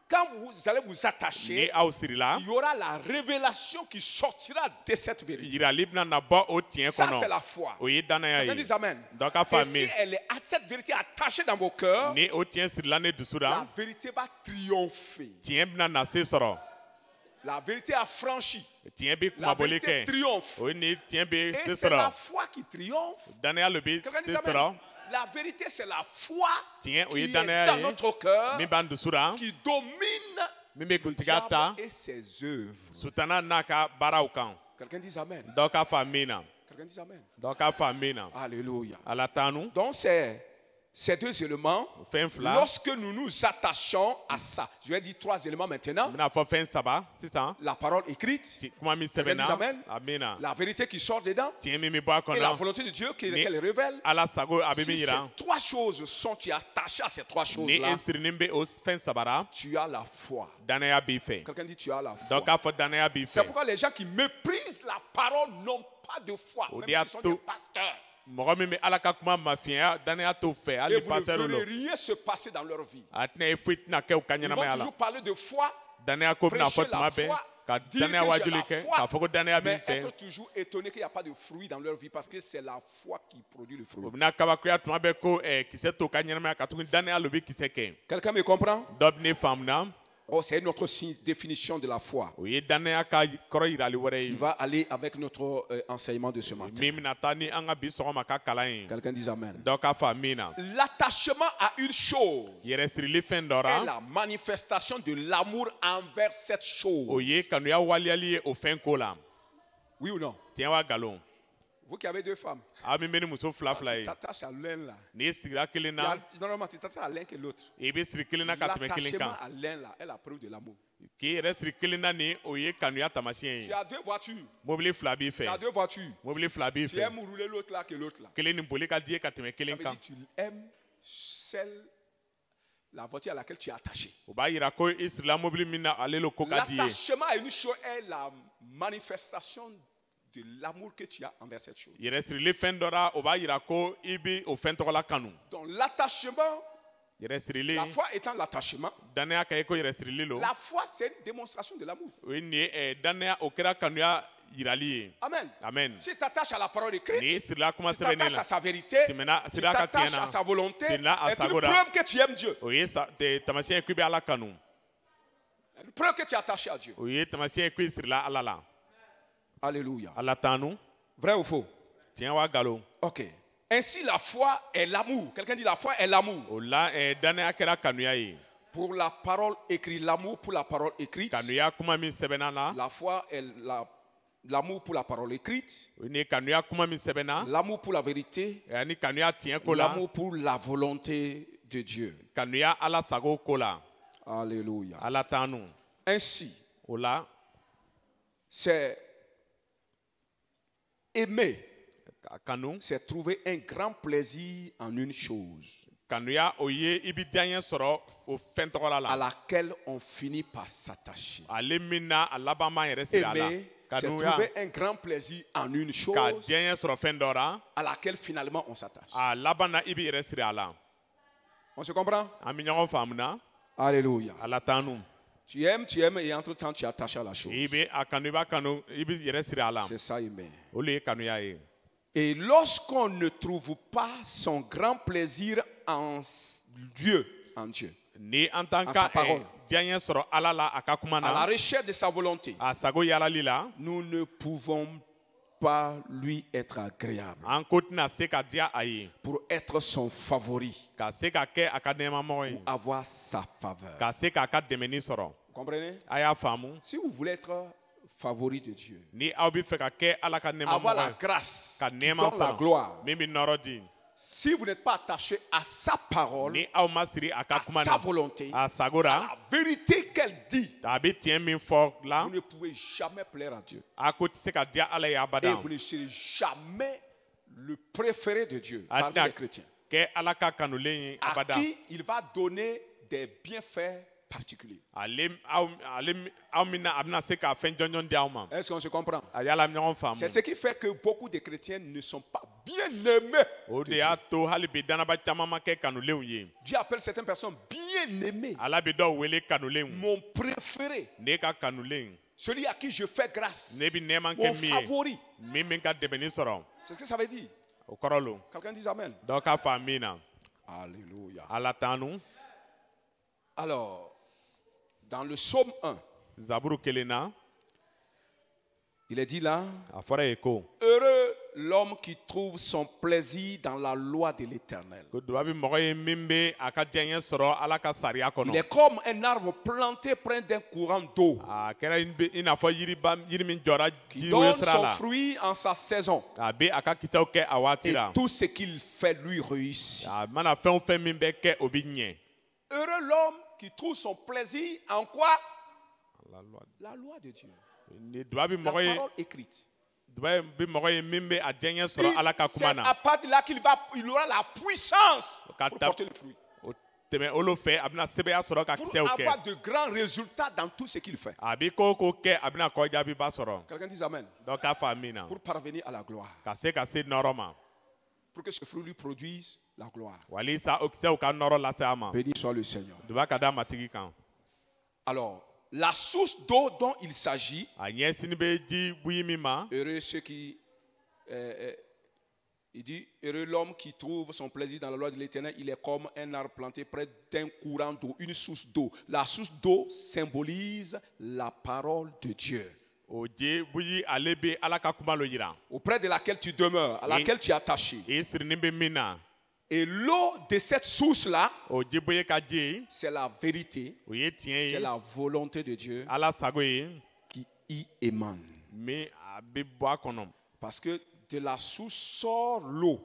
quand vous allez vous Ni attacher, aw sirila. il y aura la révélation qui sortira de cette vérité. Yirali bɛna na bɔ o tiɲɛ Ça, c'est kɔnɔ. la foi. O ye dannaya Quelqu'un ye. dit Amen. Dɔ k'a fɔ Et si amin. elle est, cette vérité attachée dans vos cœurs, Ni o tiɲɛ sirila ne dusu la ra. vérité va triompher. Tiɲɛ bɛna na se sɔrɔ. La vérité a franchi. Tiɲɛ bɛ La kumabɔli vérité kɛ. triomphe. O ni tiɲɛ bɛ Et se c'est la sɔrɔ. foi qui triomphe. Dannaya lo bɛ Quelqu'un dit se Amen. sɔrɔ. La vérité, c'est la foi Tiɲɛ o qui ye est dannaya dans ye. notre cœur, Min b'an dusu ra. qui domine Min bɛ le kuntigiya ta. diable et ses œuvres. Sutana n'a ka baaraw kan. Quelqu'un dit Amen. Dɔ k'a fɔ amin na. Quelqu'un dit Amen. Dɔ k'a fɔ amin na. Alléluia. Ala t'anu. Donc, c'est ces deux éléments. Fɛn fila. Lorsque nous nous attachons à ça, je vais dire trois éléments maintenant. N bɛna fɔ fɛn saba sisan. La parole écrite, Kuma min Quelqu'un dit sɛbɛnna. amen. Amin na. la vérité qui sort dedans Tiɲɛ min bɛ bɔ a et la kɔnɔ. volonté de Dieu Ni- qu'elle révèle. Ala sago a bɛ Si min ces yira. trois choses sont, tu es attaché à ces trois Ni choses-là, e sirinin bɛ o fɛn saba ra. tu as la foi. Dannaya b'i fɛ. Quelqu'un dit tu as la foi. Dɔ k'a fɔ dannaya b'i C'est fɛ. pourquoi les gens qui méprisent la parole n'ont pas de foi. Au Même dia si ce sont tout. des pasteurs. Mɔgɔ min bɛ Ala ka kuma mafiya dannaya t'o fɛ Et hali vous ne pasɛriw verrez lo. rien se passer dans leur vie. A tɛna ye foyi tɛna kɛ u ka Ils vont ɲɛnamaya la. toujours parler de foi, Dannaya ko bɛna prêcher fɔ tuma la bɛɛ foi, ka dire dannaya que j'ai wajuli la kɛ foi, k'a fɔ ko dannaya bɛ mais n fɛ. être toujours étonné qu'il n'y a pas de fruit dans leur vie parce que c'est la foi qui produit le fruit. O bɛna kabakoya tuma bɛɛ ko kisɛ t'o ka ɲɛnamaya ka tuguni dannaya lo bɛ kisɛ kɛ. Quelqu'un me comprend? Dɔ bɛ ne faamuna. Oh, c'est notre définition de la foi O ye dannaya ka kɔrɔ yirali wɛrɛ qui ye. va aller avec notre enseignement de ce matin. Min bɛna taa ni an ka bi sɔgɔma ka kalan ye. Quelqu'un dit Amen. Dɔ k'a fɔ min na. L'attachement à une chose Yɛrɛ sirili fɛn dɔ est ra. la manifestation de l'amour envers cette chose. O ye kanuya waliyali ye o fɛn ko la. Oui ou non? Tiɲɛ wa nkalon. Vous qui avez deux femmes, Aw min bɛ ni muso fila fila tu ye. t'attaches à l'un là. N'i sigira kelen Il y na. a- Normalement, tu t'attaches à l'un que l'autre. I bɛ siri kelen na ka tɛmɛ kelen L'attachement kan. à l'un là est la preuve de l'amour. K'i yɛrɛ siri kelen na nin o ye kanuya taamasiyɛn Tu ye. as deux voitures. Mobili fila b'i Tu as fɛ. deux voitures. Mobili fila b'i Tu fɛ. aimes rouler l'autre là que l'autre là. Kelen nin boli ka di ye ka tɛmɛ Ça kelen veut kan. dire que tu aimes celle la voiture à laquelle tu es attaché. o b'a yira ko i sirila mobili min na ale le ko ka di ye. L'attachement à une chose est la manifestation de l'amour que tu as envers cette chose. Yɛrɛ sirili fɛn dɔ la o b'a yira ko i bi o fɛn tɔgɔ la kanu. Donc l'attachement, Yɛrɛ sirili la foi étant l'attachement, danaya ka ye ko yɛrɛ sirili lo. la foi c'est une démonstration de l'amour. O ye nin ye danaya o kɛra kanuya yirali ye. Amen. Amen. Si tu t'attaches à la parole N'i écrite, sirila kuma tu sɛbɛnnen t'attaches la à sa vérité, tɛmɛna tu sira ka tiɲɛ t'attaches na à sa volonté, sirila a est une sago la preuve que tu aimes Dieu. o ye tamasiyɛn ye ko i bɛ ala kanu. Une preuve que tu es attaché à Dieu. O ye tamasiyɛn ye ko i sirila ala la. Alléluia. ala tanu Vrai ou faux? tiɲɛ wa nkalon. Ok. Ainsi, la foi est l'amour. Quelqu'un dit la foi est l'amour. O la danaya kɛra kanuya ye. Pour la parole écrite, l'amour pour la parole écrite. Kanuya kuma min sɛbɛnna la. La foi est l'amour pour la parole écrite. O ni kanuya kuma min sɛbɛnna. L'amour pour la vérité. Ani kanuya tiɲɛ ko la. L'amour pour la volonté de Dieu. Kanuya ala sago ko la. Alléluia. ala tanu. Ainsi, O la c'est aimer, kanu. c'est trouver un grand plaisir en une chose Kanuya o ye i bi diyaɲɛ sɔrɔ o fɛn tɔgɔ la à la. laquelle on finit par s'attacher. Ale min na a laban b'an yɛrɛ siri a la. Aimer, c'est Kanuya trouver un grand plaisir en une ka chose diyaɲɛ sɔrɔ fɛn dɔ la. à laquelle finalement on s'attache. A laban na i bi yɛrɛ siri a la. On se comprend? An bi ɲɔgɔn faamu na. Alléluia. ala tanu. Tu aimes et entre-temps tu es attaché à la chose. I bi a kanu i b'a kanu i bi yɛrɛ siri a la. C'est ça aimer. O le ye kanuya ye. Et lorsqu'on ne trouve pas son grand plaisir en Dieu, Ni en tant En sa que parole. diyaɲɛ sɔrɔ ala la a ka kuma à la na. recherche de sa volonté, A sago yalali la. nous ne pouvons pas lui être agréable An ko tɛna se ka diya a ye. pour être son favori, Ka se ka kɛ a ka nɛɛmamɔgɔ ye. avoir sa faveur. Ka se k'a ka dɛmɛni sɔrɔ. Vous comprenez? A y'a faamu. Si vous voulez être favori de Dieu, Ni aw bɛ fɛ ka kɛ ala ka avoir la nɛɛmamɔgɔ ye. grâce Ka qui nɛɛma donne la sɔrɔ. gloire, Min bɛ nɔrɔ di. si vous n'êtes pas attaché à sa parole, Ni aw ma siri a ka à kuma sa na. volonté, A sago à la. la vérité qu'elle dit, A bɛ tiɲɛ min fɔ la. vous ne pouvez jamais plaire à Dieu. A ko tɛ se ka diya ala ye Et abada. vous ne serez jamais le préféré de Dieu A parmi tɛna les chrétiens, kɛ ala ka kanulen ye à abada. qui il va donner des bienfaits particuliers. Aw min na a bɛna se ka fɛn jɔnjɔn di aw ma. Est-ce qu'on se comprend? A yala ɲɔgɔn faamu. C'est ce qui fait que beaucoup de chrétiens ne sont pas bien aimés. O de de Dieu. y'a to hali bi danaba caman ma kɛ kanulenw ye. Dieu appelle certaines personnes bien aimées. Ala bɛ dɔw wele kanulenw. Mon préféré, Ne ka kanulen. celui à qui je fais grâce, Ne bɛ nɛɛma mon kɛ min ye. favori. Min bɛ ka dɛmɛni sɔrɔ. C'est ce que ça veut dire. O kɔrɔ lo. Quelqu'un dit Amen. Dɔw k'a fɔ min na. Alléluia. Ala tanu. Alors, dans le psaume 1, Zaburu kelen na. il est dit là, A fɔra yen ko. heureux l'homme qui trouve son plaisir dans la loi de l'Éternel. Ko duba bɛ mɔgɔ ye min bɛ a ka diyaɲɛ sɔrɔ ala ka sariya Il kɔnɔ. est comme un arbre planté près d'un courant d'eau A kɛra i n'a fɔ yiri min jɔra qui ji donne sira son la. fruit en sa saison. A bɛ a ka kisɛw kɛ a waati Et la. tout ce qu'il fait lui réussit. A mana fɛn o fɛn min bɛ kɛ o bɛ ɲɛ. Heureux l'homme qui trouve son plaisir en quoi? La loi de Dieu. Ni duba bɛ La mɔgɔ ye parole écrite. duba bɛ mɔgɔ ye min bɛ a diyaɲɛ sɔrɔ ala ka C'est kuma na. à partir de là qu'il aura la puissance pour porter le fruit. O tɛmɛ olu fɛ a bɛna sɛbɛya sɔrɔ ka Pour kisɛw avoir kɛ. de grands résultats dans tout ce qu'il fait. A bɛ ko o ko kɛ a bɛna kɔjaabiba sɔrɔ. Quelqu'un dit Amen. Dɔw k'a fɔ min na. Pour parvenir à la gloire. Ka se nɔrɔ ma. Pour que ce fruit lui produise la gloire. Wali sa o kisɛw ka nɔrɔ lase a ma. Béni soit le Seigneur. Duba ka da matigi kan. Alors, la source d'eau dont il s'agit, A ɲɛsini bɛ ji buyi min ma. heureux ceux qui... il dit, heureux l'homme qui trouve son plaisir dans la loi de l'Éternel, il est comme un arbre planté près d'un courant d'eau, une source d'eau. La source d'eau symbolise la parole de Dieu, O ji buyi ale bɛ ala ka kuma lo yira. auprès de laquelle tu demeures, à laquelle tu es attaché. I sirinin bɛ min na. Et l'eau de cette source-là, O ji buyi ka ji ye. c'est la vérité, O ye tiɲɛ c'est ye. la volonté de Dieu Ala sago ye. qui y émane. Min a bɛ bɔ a kɔnɔ. Parce que de la source sort l'eau.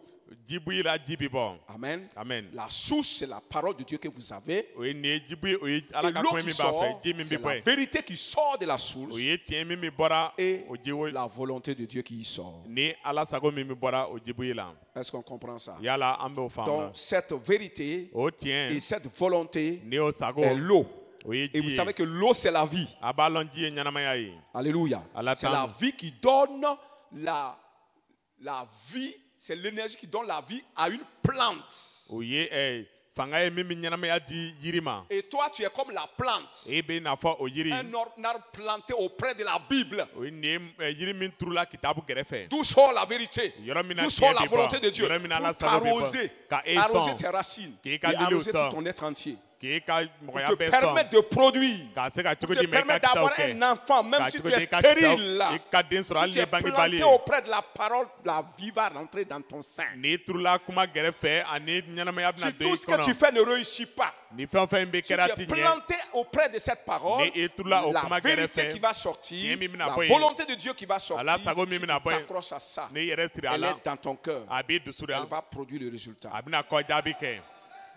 Jibouira jibibo. Amen. Amen. La source, c'est la parole de Dieu que vous avez. Oye ne jibui oye Et alaka l'eau point qui mi ba sort, fe jimi c'est mi la boy. vérité qui sort de la source Oye tien mi mi bora et o jiwo la volonté de Dieu qui y sort. ni ala sago mi mi bora o jibouila. Est-ce qu'on comprend ça? Yala ambe o fam. Donc, cette vérité O tien et cette volonté ni o sago est l'eau. oye Et vous ji. savez que l'eau, c'est la vie. Abalonji e nyanamaya yi. Alléluia. Allah C'est la t'aime. vie qui donne la vie, c'est l'énergie qui donne la vie à une plante. Oye fanga e mi mi nyanamaya di yirima. Et toi, tu es comme la plante. E be na fo o yiri. Un arbre planté auprès de la Bible. Oye ni yiri min trula kitabu gerefe. D'où sort la vérité? Yɔrɔ min na D'où sort tiɲɛ la bɛ bɔ, volonté de Dieu? yɔrɔ min na Pour Ala sago bɛ bɔ, t'arroser, ka e arroser sɔn, tes racines k'i et ka diliw arroser tout sɔn, ton être entier. k'e ka Pour mɔgɔya te bɛɛ permettre sɔn, de produire. k'a se ka Pour cogo te di ma i ka permettre d'avoir kisɛw un kɛ, enfant, même k'a si cogo tu di es i ka stérile là. i ka den sɔrɔ Si hali tu ni es bangebali planté ye. auprès de la parole, la vie va rentrer dans ton sein. N'i turula kuma gɛrɛfɛ ani ɲɛnamaya bɛna Si don i tout ce que tu kɔnɔ, fais ne réussit pas, ni fɛn o fɛn bɛ si tu kɛra es ti ɲɛ, planté auprès de cette parole, Ni i turula o la kuma vérité gɛrɛfɛ, qui va sortir, tiɲɛ min bɛna la bɔ yen, volonté de Dieu qui va sortir, Ala sago min si tu bɛna bɔ yen, t'accroches à ça, n'i yɛrɛ siri a elle la, est dans ton cœur. a b'i dusu Elle la, va produire le résultat. a bɛna kɔ jaabi kɛ,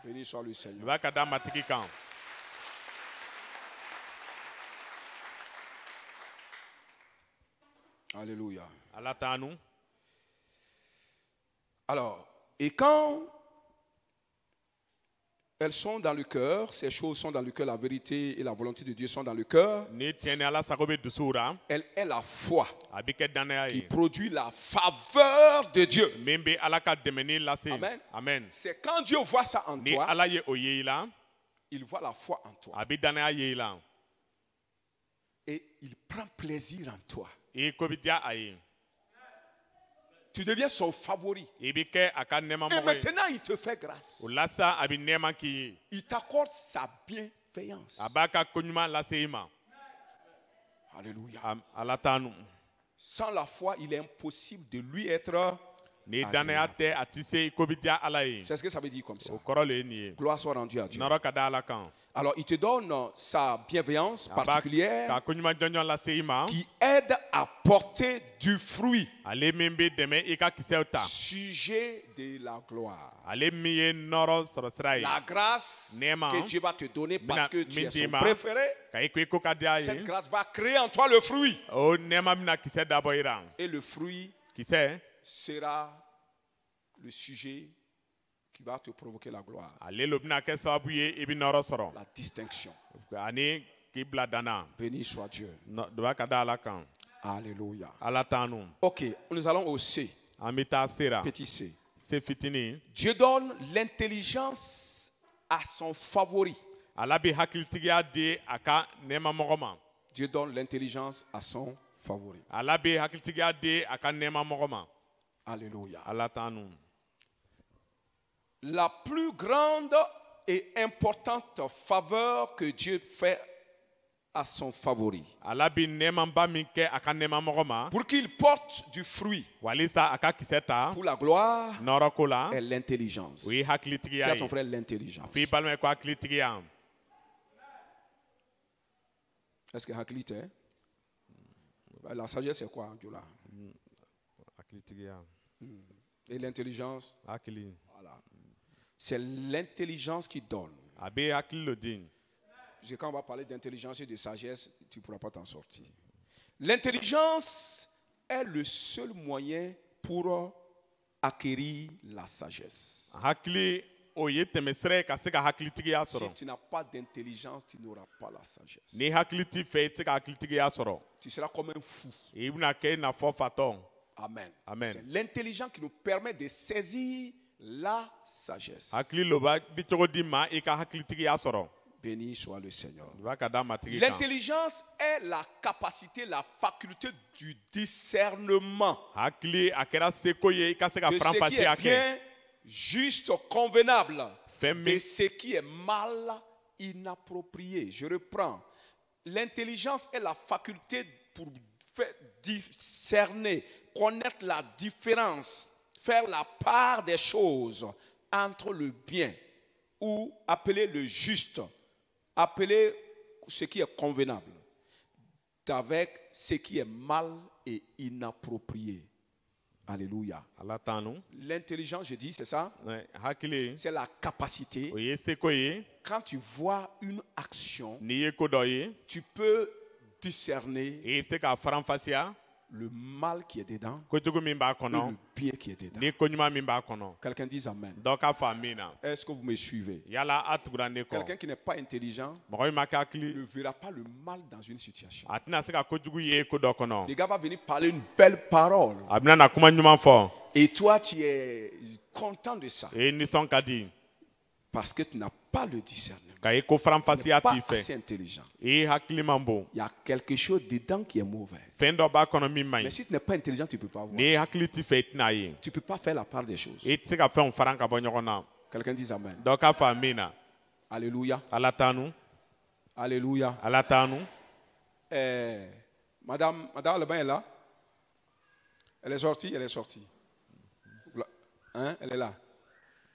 Béni soit le i Seigneur. b'a ka da matigi kan. Alléluia. Ala t'an nu. Alors, et quand elles sont dans le cœur, ces choses sont dans le cœur, la vérité et la volonté de Dieu sont dans le cœur, Ni tiɲɛ ni Ala sago bɛ dusu la, elle est la foi a bɛ kɛ danaya qui ye. produit la faveur de Dieu. Min bɛ Ala ka dɛmɛni lase. Amen. Amen. C'est quand Dieu voit ça en Ni toi, Ala ye o ye i la, il voit la foi en toi. a bɛ danaya ye i la. Et il prend plaisir en toi. I ko bɛ diya a ye. Tu deviens son favori. I bɛ kɛ a ka Et nɛɛmamɔgɔ ye. maintenant, il te fait grâce. O la sa a bɛ nɛɛma k'i ye. Il t'accorde sa bienveillance. A b'a ka koɲuman lase i ma. Alléluia. Ala t'an nu. Sans la foi, il est impossible de lui être. Ni danaya tɛ a tɛ se i ko bɛ diya Ala ye. C'est ce que ça veut dire comme ça. O kɔrɔ le ye nin ye. Gloire soit rendue à Dieu. Nɔrɔ ka da Ala kan. Alors, il te donne sa bienveillance A b'a particulière ka koɲuman jɔnjɔn lase i ma. qui aide à porter du fruit. Ale min bɛ dɛmɛ i ka kisɛw ta. Sujet de la gloire. Ale min ye nɔrɔ sɔrɔ sira ye. La grâce Nema. que Dieu va te donner parce que tu es son Mindima. préféré. Ka i ko i ko ka di a ye. Cette grâce va créer en toi le fruit. O nɛɛma bɛna kisɛ dabɔ i la. Et le fruit Kisɛ sera le sujet qui va te provoquer la gloire. ale lo bɛna kɛ sababu ye i bɛ nɔrɔ sɔrɔ. La distinction. Ani k'i bila danna. Béni soit Dieu. Dɔ b'a ka da Ala kan. Alléluia. Ala t'an nu. Ok, nous allons au C. An bɛ taa se la. Petit C. Se fitinin. Dieu donne l'intelligence à son favori. Ala bɛ hakilitigiya di a ka nɛɛmamɔgɔ ma. Dieu donne l'intelligence à son favori. Ala bɛ hakilitigiya di a ka nɛɛmamɔgɔ ma. Alléluia. Ala t'an nu. La plus grande et importante faveur que Dieu fait à son favori, Ala bɛ nɛɛmaba min kɛ a ka nɛɛmamɔgɔ ma. pour qu'il porte du fruit Walisa a ka kisɛ ta. pour la gloire, Nɔrɔko la. est l'intelligence. O ye Dis hakilitigiya à ye. ton frère l'intelligence. F'i balima ye ko hakilitigiya. Est-ce que hakilite? La sagesse c'est quoi en Diola? Hakilitigiya. Et l'intelligence, Hakili. voilà. C'est l'intelligence qui donne. A bɛ hakili lo di. Parce que quand on va parler d'intelligence et de sagesse, tu ne pourras pas t'en sortir. L'intelligence est le seul moyen pour acquérir la sagesse. Hakili o ye tɛmɛsira ye ka se ka hakilitigiya Si sɔrɔ. tu n'as pas d'intelligence, tu n'auras pas la sagesse. Ni hakili t'i fɛ i tɛ se ka hakilitigiya sɔrɔ. Tu seras comme un fou. I bɛna kɛ i n'a fɔ fatɔ. Amen. Amen. C'est l'intelligence qui nous permet de saisir la sagesse. Hakili lo bɛ cogo di ma i ka hakilitigiya sɔrɔ. Béni soit le Seigneur. I b'a ka da matigi kan. L'intelligence est la capacité, la faculté du discernement Hakili a kɛra seko ye i ka se ka de ce qui faranfasiya est kɛ. bien, juste, convenable, Fɛn min et ce qui est mal, inapproprié. Je reprends. L'intelligence est la faculté pour faire discerner, connaître la différence, faire la part des choses entre le bien ou appeler le juste, appeler ce qui est convenable, avec ce qui est mal et inapproprié. Alléluia. ala tanu L'intelligence, je dis, c'est ça? hakili C'est la capacité. o ye seko ye Quand tu vois une action, n'i ye ko dɔ ye tu peux discerner i bɛ se k'a faranfasiya le mal qui est dedans kojugu min b'a et kɔnɔ le bien qui est dedans. ni koɲuman min b'a kɔnɔ Quelqu'un dit Amen. dɔ k'a fɔ min na Est-ce que vous me suivez? yala a tugura ne kɔ Quelqu'un qui n'est pas intelligent mɔgɔ min ma kɛ hakili ne verra pas le mal dans une situation. a tɛna se ka kojugu ye ko dɔ kɔnɔ Le gars va venir parler une belle parole a bɛna na kuma ɲuman fɔ et toi tu es content de ça e nisɔn ka di parce que tu n'as pas le discernement. ka i ko Tu faranfasiya n'es pas t'i assez fɛ intelligent. i hakili man bon Il y a quelque chose dedans qui est mauvais. fɛn dɔ b'a kɔnɔ min man Mais ɲi si tu n'es pas intelligent, tu ne peux pas voir. n'i hakili t'i fɛ i tɛna ye Tu ne peux pas faire la part des choses. i tɛ se ka fɛnw faran ka bɔ ɲɔgɔn na Quelqu'un dit Amen. dɔ k'a fɔ min na Alléluia. ala t'anu Alléluia. ala t'anu Madame Lebin est là. Elle est sortie, elle est sortie. Hein? Elle est là.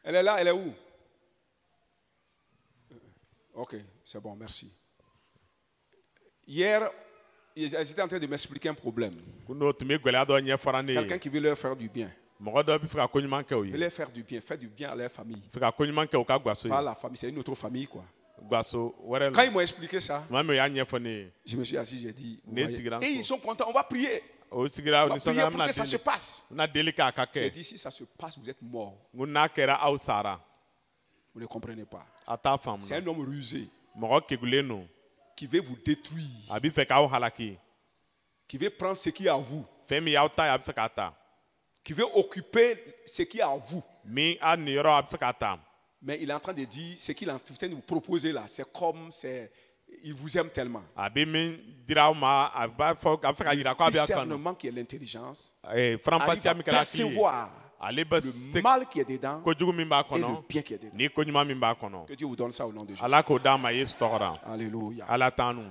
Elle est là, elle est où? Ok, c'est bon, merci. Hier, ils étaient en train de m'expliquer un problème. kundo tun bɛ gɛlɛya dɔ ɲɛfɔra ne ye Quelqu'un qui veut leur faire du bien. mɔgɔ dɔ bɛ fɛ ka koɲuman kɛ o Veut ye leur faire du bien à leur famille. fɛ ka koɲuman kɛ o ka gaso Pas ye la famille, c'est une autre famille, quoi. gaso wɛrɛ Quand la ils m'ont expliqué ça, tuma min o y'a ɲɛfɔ ne ye je me suis assis, j'ai dit, vous Ne voyez. sigira Et ils sont contents, on va prier. o sigira On va prier nisɔndiya pour que ça se passe. bɛna deli k'a ka J'ai kɛ dit, si ça se passe, vous êtes morts. n ko n'a kɛra aw sara Vous ne comprenez pas. a t'a faamu C'est un homme rusé mɔgɔ kegulen don qui veut vous détruire, a bɛ fɛ k'aw halaki qui veut prendre ce qui est à vous, fɛn min y'aw ta ye a bɛ fɛ k'a ta qui veut occuper ce qui est à vous. min a nin yɔrɔ a bɛ fɛ k'a ta Mais il est en train de dire, ce qu'il est en train de vous proposer là, c'est comme, il vous aime tellement. a bɛ min dira aw ma a b'a fɔ a bɛ fɛ ka yira k'a bɛ a kanu Discernement qui est l'intelligence, faranfasiya min arrive kɛra à hakili ye percevoir ale bɛ le se mal qui est dedans kojugu min b'a et le kɔnɔ bien qui est dedans. ni koɲuman min b'a kɔnɔ Que Dieu vous donne ça au nom de Jésus. ala k'o d'a ma yesu tɔgɔ la Alléluia. ala t'anu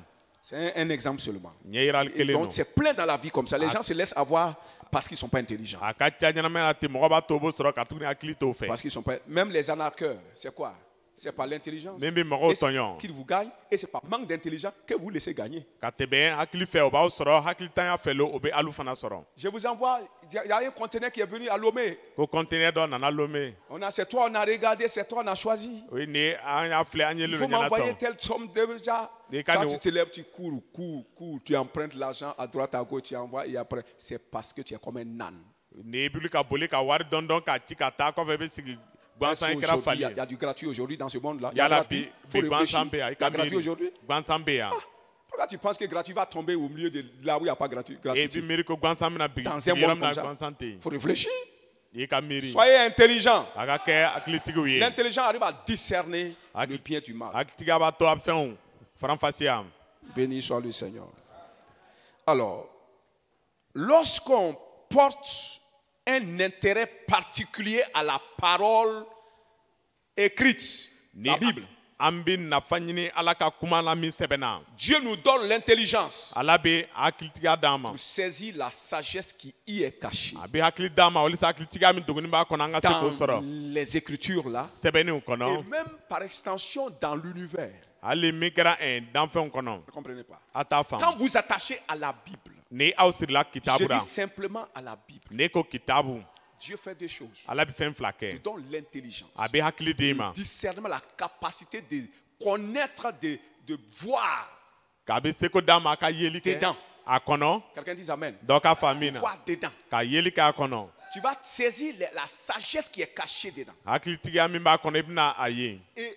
C'est un exemple seulement. ɲɛ yirali Et kelen donc don c'est plein dans la vie comme ça. Les gens se laissent avoir parce qu'ils ne sont pas intelligents. a ka ca ɲɛnamaya la ten mɔgɔ b'a to o b'o sɔrɔ ka tuguni hakili t'o fɛ Parce qu'ils sont pas. Même les anarcheurs, c'est quoi? C'est pas l'intelligence. min bɛ mɔgɔw Et c'est tɔɲɔ qu'ils vous gagnent et c'est pas manque d'intelligence que vous laissez gagner. ka tɛmɛ hakili fɛ o b'aw sɔrɔ hakilitanya fɛ lo o bɛ alu fana sɔrɔ Je vous envoie, il y a un conteneur qui est venu à Lomé. ko kɔntinɛ dɔ nana lome C'est toi, on a regardé, c'est toi, on a choisi. o ye nin ye an y'a filɛ an Il ɲɛlen faut do ɲɛna m'envoyer tɔ telle somme déjà. Et quand Quand nous- tu te lèves, tu cours, tu empruntes l'argent à droite, à gauche, tu envoies et après, c'est parce que tu es comme un âne. nin ye bili ka boli ka wari dɔndɔn k'a ci ka taa kɔfɛ i bɛ sigi gansan i kɛra Aujourd'hui, fali il y a du gratuit aujourd'hui dans ce monde-là. Il y a yala gratuit. bi Faut bi réfléchir. gansan bɛ yan i Il y ka a gratuit miiri aujourd'hui. gansan bɛ yan Pourquoi tu penses que gratuit va tomber au milieu de là où il n'y a pas gratuit? e gratuité? bi miiri ko gansan bɛna bigi Dans un sigi yɔrɔ monde min na comme ça. gansan tɛ yen Il faut réfléchir. i ka miiri Soyez intelligents. a ka kɛ hakilitigiw ye L'intelligent arrive à discerner le Hakili- bien du mal. hakilitigiya b'a to a bɛ fɛnw faranfasiya Béni soit le Seigneur. Alors, lorsqu'on porte un intérêt particulier à la parole écrite, ni la Bible, an bɛ nafa ɲini ala ka kuma la min sɛbɛnna Dieu nous donne l'intelligence ala bɛ hakilitigiya d'an ma pour saisir la sagesse qui y est cachée. a bɛ hakili d'an ma walasa hakilitigiya min dogoni b'a kɔnɔ an ka se k'o Dans sɔrɔ les Écritures là, sɛbɛnniw et kɔnɔ même par extension dans l'univers. hali min kɛra danfɛnw kɔnɔ Vous ne comprenez pas? a t'a Quand faamu vous attachez à la Bible, ni aw sirila je kitabu la dis simplement à la Bible, ne ko kitabu Dieu fait deux choses. ala bɛ fɛn fila Il kɛ donne l'intelligence, a bɛ hakili d'i ma le discernement, la capacité de connaître, de voir. k'a bɛ seko d'a ma a ka yeli kɛ Dedans. a kɔnɔ Quelqu'un dit Amen. dɔ ka faamu na Voir dedans. ka yeli kɛ a kɔnɔ Tu vas saisir la sagesse qui est cachée dedans. hakilitigiya min b'a kɔnɔ i bɛna a ye Et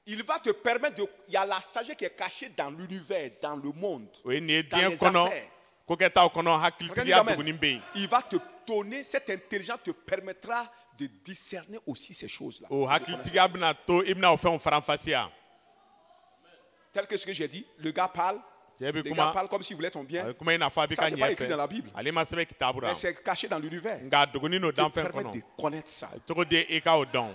il va te permettre de. Il y a la sagesse qui est cachée dans l'univers, dans le monde. o ye nin ye Dans diɲɛ les kɔnɔ affaires. ko kɛtaw kɔnɔ Quelqu'un dit hakilitigiya Amen. dogoni bɛ yen Il va te donner, cette intelligence te permettra de discerner aussi ces choses-là. o hakilitigiya bɛna to i bɛna o fɛnw faranfasiya Tel que ce que j'ai dit, le gars parle. cɛ bɛ Le gars kuma parle comme s'il voulait ton a bien. bɛ kuma i n'a fɔ a bɛ Ça, ka c'est pas ɲɛ écrit dans la Bible. fɛ ale ma sɛbɛn kitabu la Mais c'est caché dans l'univers. nka a dogoni n'o Te danfɛn permet de kɔnɔ connaître ça. cogo di i k'o dɔn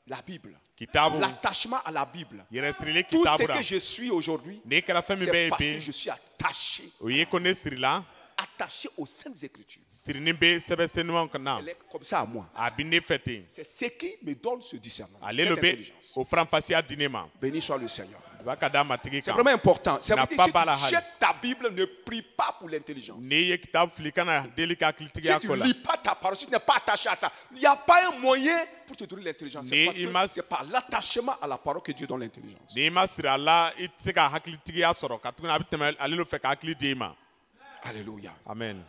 La Bible. kitabu L'attachement à la Bible. yɛrɛ sirili Tout ce kitabu la que je suis aujourd'hui, n'i kɛra fɛn min c'est bɛ yen parce que bi je suis attaché. o ye ko ne sirila Attaché aux Saintes Écritures. sirinin bɛ sɛbɛnsennimanw kan na Elle est comme ça à moi. a bɛ ne fɛ ten C'est ce qui me donne ce discernement. ale Cette lo bɛ intelligence. o faranfasiya di ne ma Béni soit le Seigneur. ba ka d'a ma tigi C'est kan. vraiment important. Ça veut N'a dire pas si bala tu hali. jettes ta Bible, ne prie pas pour l'intelligence. N'i ye kitabu fili kana deli ka hakili Si tigiya tu ko ne la. lis pas ta parole, si tu n'es pas attaché à ça, il n'y a pas un moyen pour te donner l'intelligence. C'est Ni parce ima- que c'est par l'attachement à la parole que Dieu donne l'intelligence. N'i ma siri a la i tɛ se ka hakili tigiya sɔrɔ ka tuguni a bɛ tɛmɛ ale le fɛ ka hakili di i ma. Alléluia. Amen.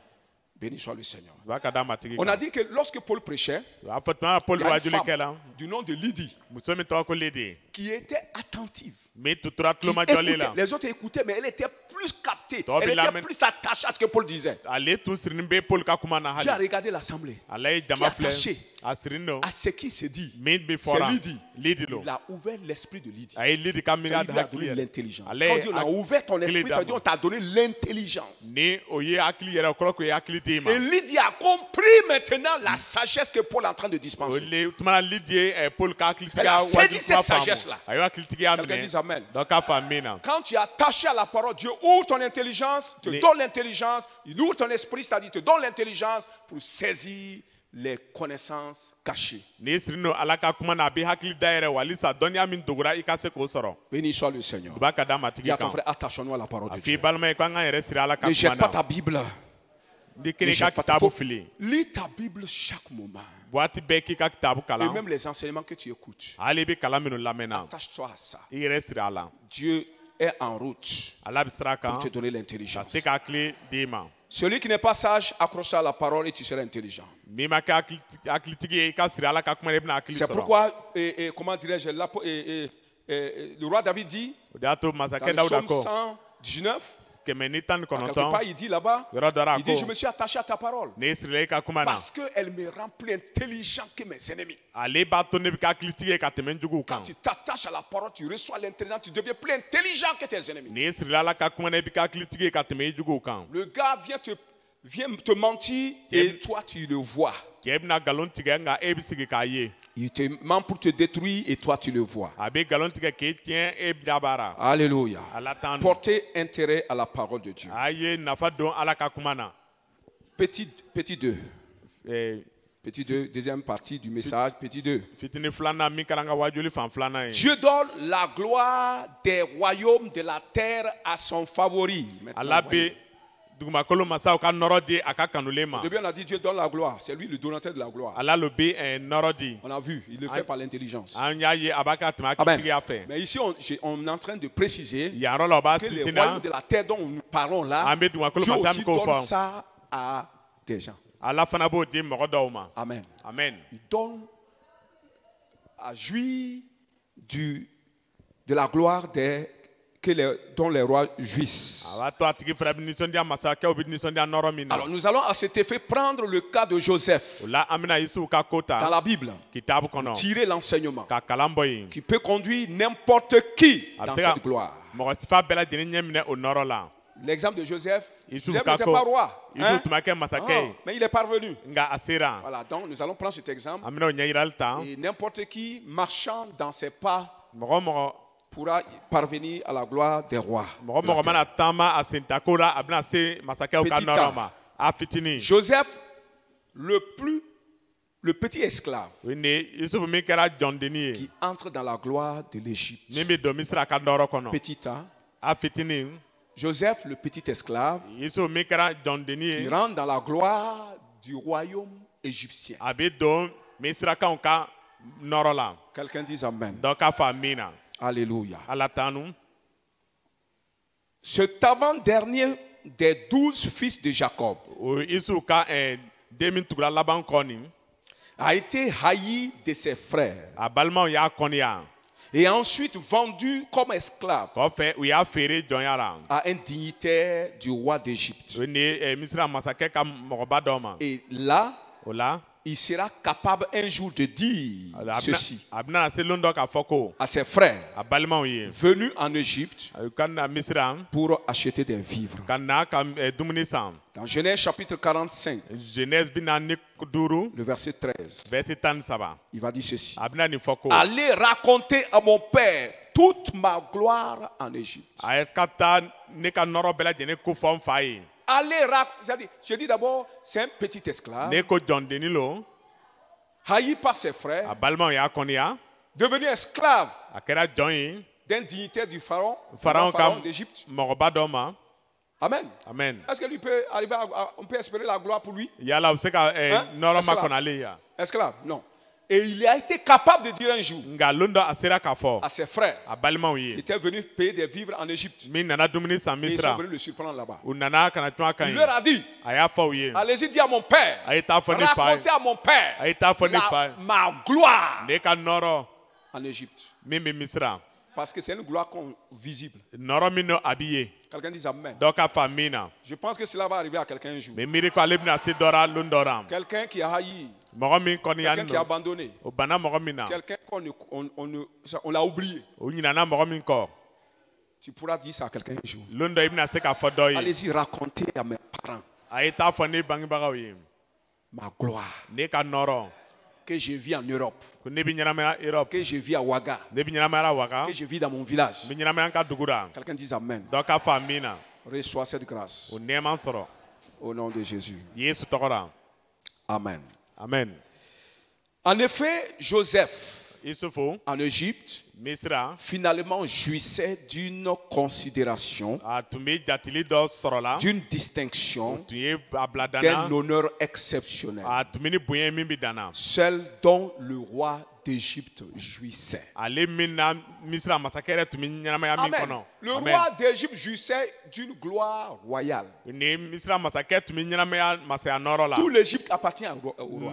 Béni soit le Seigneur. Ba ka d'a ma tigi On a kan. dit que lorsque Paul prêchait, A fɔ tuma Paul il y a une wajuli kɛla femme du nom de Lydie muso min tɔgɔ ko Lidi qui était attentive. min tutura Qui tulomajɔli écoutait. la. Les autres écoutaient, mais elle était plus captée. Toi, Elle Bilam- était plus attachée à ce que Paul disait. Ale tun sirinin bɛ Paul ka kuma na Dieu a hali. regardé l'assemblée. Ale ye jama Qui est attaché filɛ a sirinin don à ce qui se dit. min bɛ C'est fɔra Lydie. Lidi lo. Il a ouvert l'esprit de Lydie. A ye Lidi ka Ça miiriya lui da a donné hakili yɛrɛ. l'intelligence. Ale Quand Dieu a ouvert ton esprit, hakili ça veut dire d'a on t'a donné l'intelligence. ni o ye hakili yɛrɛ o kɔrɔ ko ye hakili di i ma. Et Lydie a compris maintenant la sagesse que Paul est en train de O dispenser. le tuma Lidi ye Paul ka hakili Elle a tigiya saisi wajuli cette kuma sagesse-là. faamu. A ye hakili tigiya Quelqu'un dise minɛ. Amen. Dɔ k'a faamu min na. Quand tu es attaché à la parole, Dieu ouvre ton intelligence, te Les- donne l'intelligence, il ouvre ton esprit, c'est-à-dire te donne l'intelligence pour saisir les connaissances cachées. N'i siri no ala ka kuma na a bɛ hakili dayɛlɛ walisa dɔnniya min dogora i ka se k'o sɔrɔ. Béni soit le Seigneur. U b'a ka d'a ma Dis tigi à ton kan. frère, attachons-nous à la parole A de f'i Dieu. balima ye ko an k'an yɛrɛ siri ala ka Ne kuma jette pas na. ta Bible. Ni Ne kelen i ka jette pas ta kitabu Faut fili. lis ta Bible chaque moment. Waati bɛɛ k'i ka kitabu Et kalan. même les enseignements que tu écoutes. Hali i bɛ kalan minnu lamɛnna. Attache-toi à ça. I yɛrɛ siri a la. Dieu est en route Ala bɛ sira pour kan te donner ka l'intelligence. se ka hakili di i ma. Celui qui n'est pas sage, accroche-toi à la parole et tu seras intelligent. N'i ma kɛ hakilitigi ye i ka siri ala ka kuma na i bɛna hakili C'est sɔrɔ. pourquoi, comment dirais-je, le roi David dit, O de y'a to dans masakɛ le Dawuda psaume kɔ 119, kɛmɛ ni tan ni quelque kɔnɔntɔn part, il dit là-bas, yɔrɔ dɔ la il dit, je ko me suis attaché à ta parole n'i sirila i ka kuma na parce qu'elle me rend plus intelligent que mes ennemis. ale b'a to ne bɛ kɛ hakilitigi ye ka tɛmɛ n juguw Quand kan. tu t'attaches à la parole, tu reçois l'intelligence, tu deviens plus intelligent que tes ennemis. N'i sirila ala ka kuma na i bɛ kɛ hakilitigi ye ka tɛmɛ i juguw kan. Le gars vient te mentir et toi, tu le vois. Cɛ bɛna nkalon tigɛ nka e bɛ sigi k'a ye. Il te ment pour te détruire et toi, tu le vois. A bɛ nkalon tigɛ k'e tiɲɛ e dabara. Alléluia. Ala t'an dun. Portez intérêt à la parole de Dieu. A ye nafa don ala ka kuma na. Petit 2. Eh, Petit 2, deuxième partie du message. Petit 2. fitini filanan min kɛra an ka wajuli fan filanan ye. Dieu donne la gloire des royaumes de la terre à son favori. Maintenant, Ala voyez. bɛ dugumakolo masaw ka nɔrɔ di a ka kanulen ma. Au début, on a dit Dieu donne la gloire. C'est lui le donateur de la gloire. Ala le bɛ nɔrɔ di. On a vu, il le fait par l'intelligence. An y'a ye a b'a kɛ a tɛmɛ Amen. hakilitigiya fɛ. Mais ici, on est en train de préciser Yan yɔrɔ la o b'a que les sinsin na royaumes de la terre dont nous parlons là, an bɛ dugumakolo Dieu masaya aussi min k'o donne fɔ. ça à des gens. Ala fana b'o di mɔgɔ dɔw ma. Amen. Amen. Il donne à jouir de la gloire dont les rois jouissent. A b'a to a tigi fana bɛ nisɔndiya masakɛw bɛ nisɔndiya nɔrɔ min na. Alors nous allons à cet effet prendre le cas de Joseph O la an bɛna Yusufu ka ko dans ta la Bible, kitabu kɔnɔ tirer l'enseignement ka kalan bɔ yen. qui peut conduire n'importe qui A dans bɛ se ka cette gloire. mɔgɔ sifa bɛɛ lajɛlen ɲɛ minɛ o nɔrɔ la. L'exemple de Joseph, Yusufu Joseph ka n'était ko pas roi, hein? Yusufu tun ma kɛ masakɛ ye Mais il est parvenu. nka a sera. Voilà, donc nous allons prendre cet exemple. An bɛna o ɲɛ yirali ta. Et n'importe qui marchant dans ses pas Mɔgɔ o mɔgɔ pourra parvenir à la gloire des rois. mɔgɔ mɔgɔ mana taama a sentako la a bɛna se masakɛw ka Petit nɔrɔ temps. ma. A fitinin. Joseph, le petit esclave O ni Yusufu min kɛra jɔndenni ye. qui entre dans la gloire de l'Égypte. Min bɛ don Misira ka nɔrɔ kɔnɔ. Petit temps. A fitinin. Joseph, le petit esclave, Yusufu min kɛra jɔndenni qui ye. rentre dans la gloire du royaume égyptien. A bɛ don Misirakaw ka nɔrɔ la. Quelqu'un dit Amen. Dɔ k'a fɔ min na. Alléluia. Ala t'anu. Cet avant-dernier des 12 fils de Jacob O Yusufu ka den min tugula laban kɔ nin. a été haï de ses frères A balimaw y'a kɔniya. et ensuite vendu comme esclave Kɔfɛ u y'a feere jɔnya la. à un dignitaire du roi d'Égypte. O ni Misira masakɛ ka mɔgɔba dɔ ma. Et là, O la. il sera capable un jour de dire ceci A bɛna se lon dɔ k'a fɔ ko à ses frères a balimaw ye. venus en Égypte U ka na Misira pour acheter des vivres. ka na ka dumuni san. Dans Genèse chapitre 45, Genèse 45 le verset 13, verset 13. il va dire ceci. A bɛna nin fɔ ko. Allez raconter à mon père toute ma gloire en Égypte. A ye ka taa ne ka nɔrɔ bɛɛ lajɛlen ko fɔ n fa ye. Allez raconter, c'est-à-dire, je dis d'abord, c'est un petit esclave, Ne ko jɔndenni lo. haï par ses A frères, balimaw y'a kɔniya. devenu esclave A kɛra jɔn ye. d'un dignitaire du pharaon, Pharaon pharaon d'Égypte. mɔgɔba dɔ ma. Amen. Amen. Est-ce que lui peut arriver on peut espérer la gloire pour lui? Yala u bɛ se ka nɔrɔ Esclave. makɔnɔ ale ya. Esclave? Non. Et il a été capable de dire un jour Nka lon dɔ a sera k'a fɔ à ses frères a balimaw qui ye étaient venus payer des vivres en Égypte. min nana dumuni san Et ils sont Misira venus le surprendre là-bas. u nana kana tún a kan Il ye leur a dit, a y'a fɔ u ye allez-y, dis à mon père, a ye taa fɔ ne fa ye racontez à mon père a ye taa fɔ ne fa ye ma gloire ne ka nɔrɔ en Égypte. min bɛ Misira Parce que c'est une gloire visible. nɔrɔ min n'o a b'i ye Quelqu'un dit Amen. dɔ ka fa min na Je pense que cela va arriver à quelqu'un un jour. mɛ miiri ko ale bɛna se dɔ la lon dɔ la Quelqu'un qui a haï, mɔgɔ min kɔni y'a quelqu'un qui a nɔ abandonné, o banna mɔgɔ min na quelqu'un on l'a oublié. o ɲinana mɔgɔ min kɔ Tu pourras dire ça à quelqu'un un jour. lon dɔ i bɛna se k'a fɔ dɔ ye Allez-y, racontez à mes parents a ye taa fɔ ne bangebagaw ye ma gloire ne ka nɔrɔ que je vis en Europe, ko ne bɛ ɲɛnamaya Europe que je vis à Ouaga, ne bɛ ɲɛnamaya Waga que je vis dans mon village. n bɛ ɲɛnamaya n ka dugu la Quelqu'un dit Amen. dɔ ka fa min na Reçois cette grâce o nɛɛma sɔrɔ au nom de Jésus. Yesu tɔgɔ la Amen. amen En effet, Joseph, Isufu en Égypte, Misira finalement jouissait d'une considération, a tun bɛ jatili dɔ sɔrɔ la d'une distinction, tun ye a bila d'un danna honneur exceptionnel, a tun bɛ ni bonya min bɛ danna celle dont le roi d'Égypte jouissait. ale min na Misira masakɛ yɛrɛ tun bɛ ɲɛnamaya min Amen. kɔnɔ Le roi d'Égypte jouissait d'une gloire royale. ni Misira masakɛ tun bɛ ɲɛnamaya masaya nɔrɔ la Tout l'Égypte appartient au roi.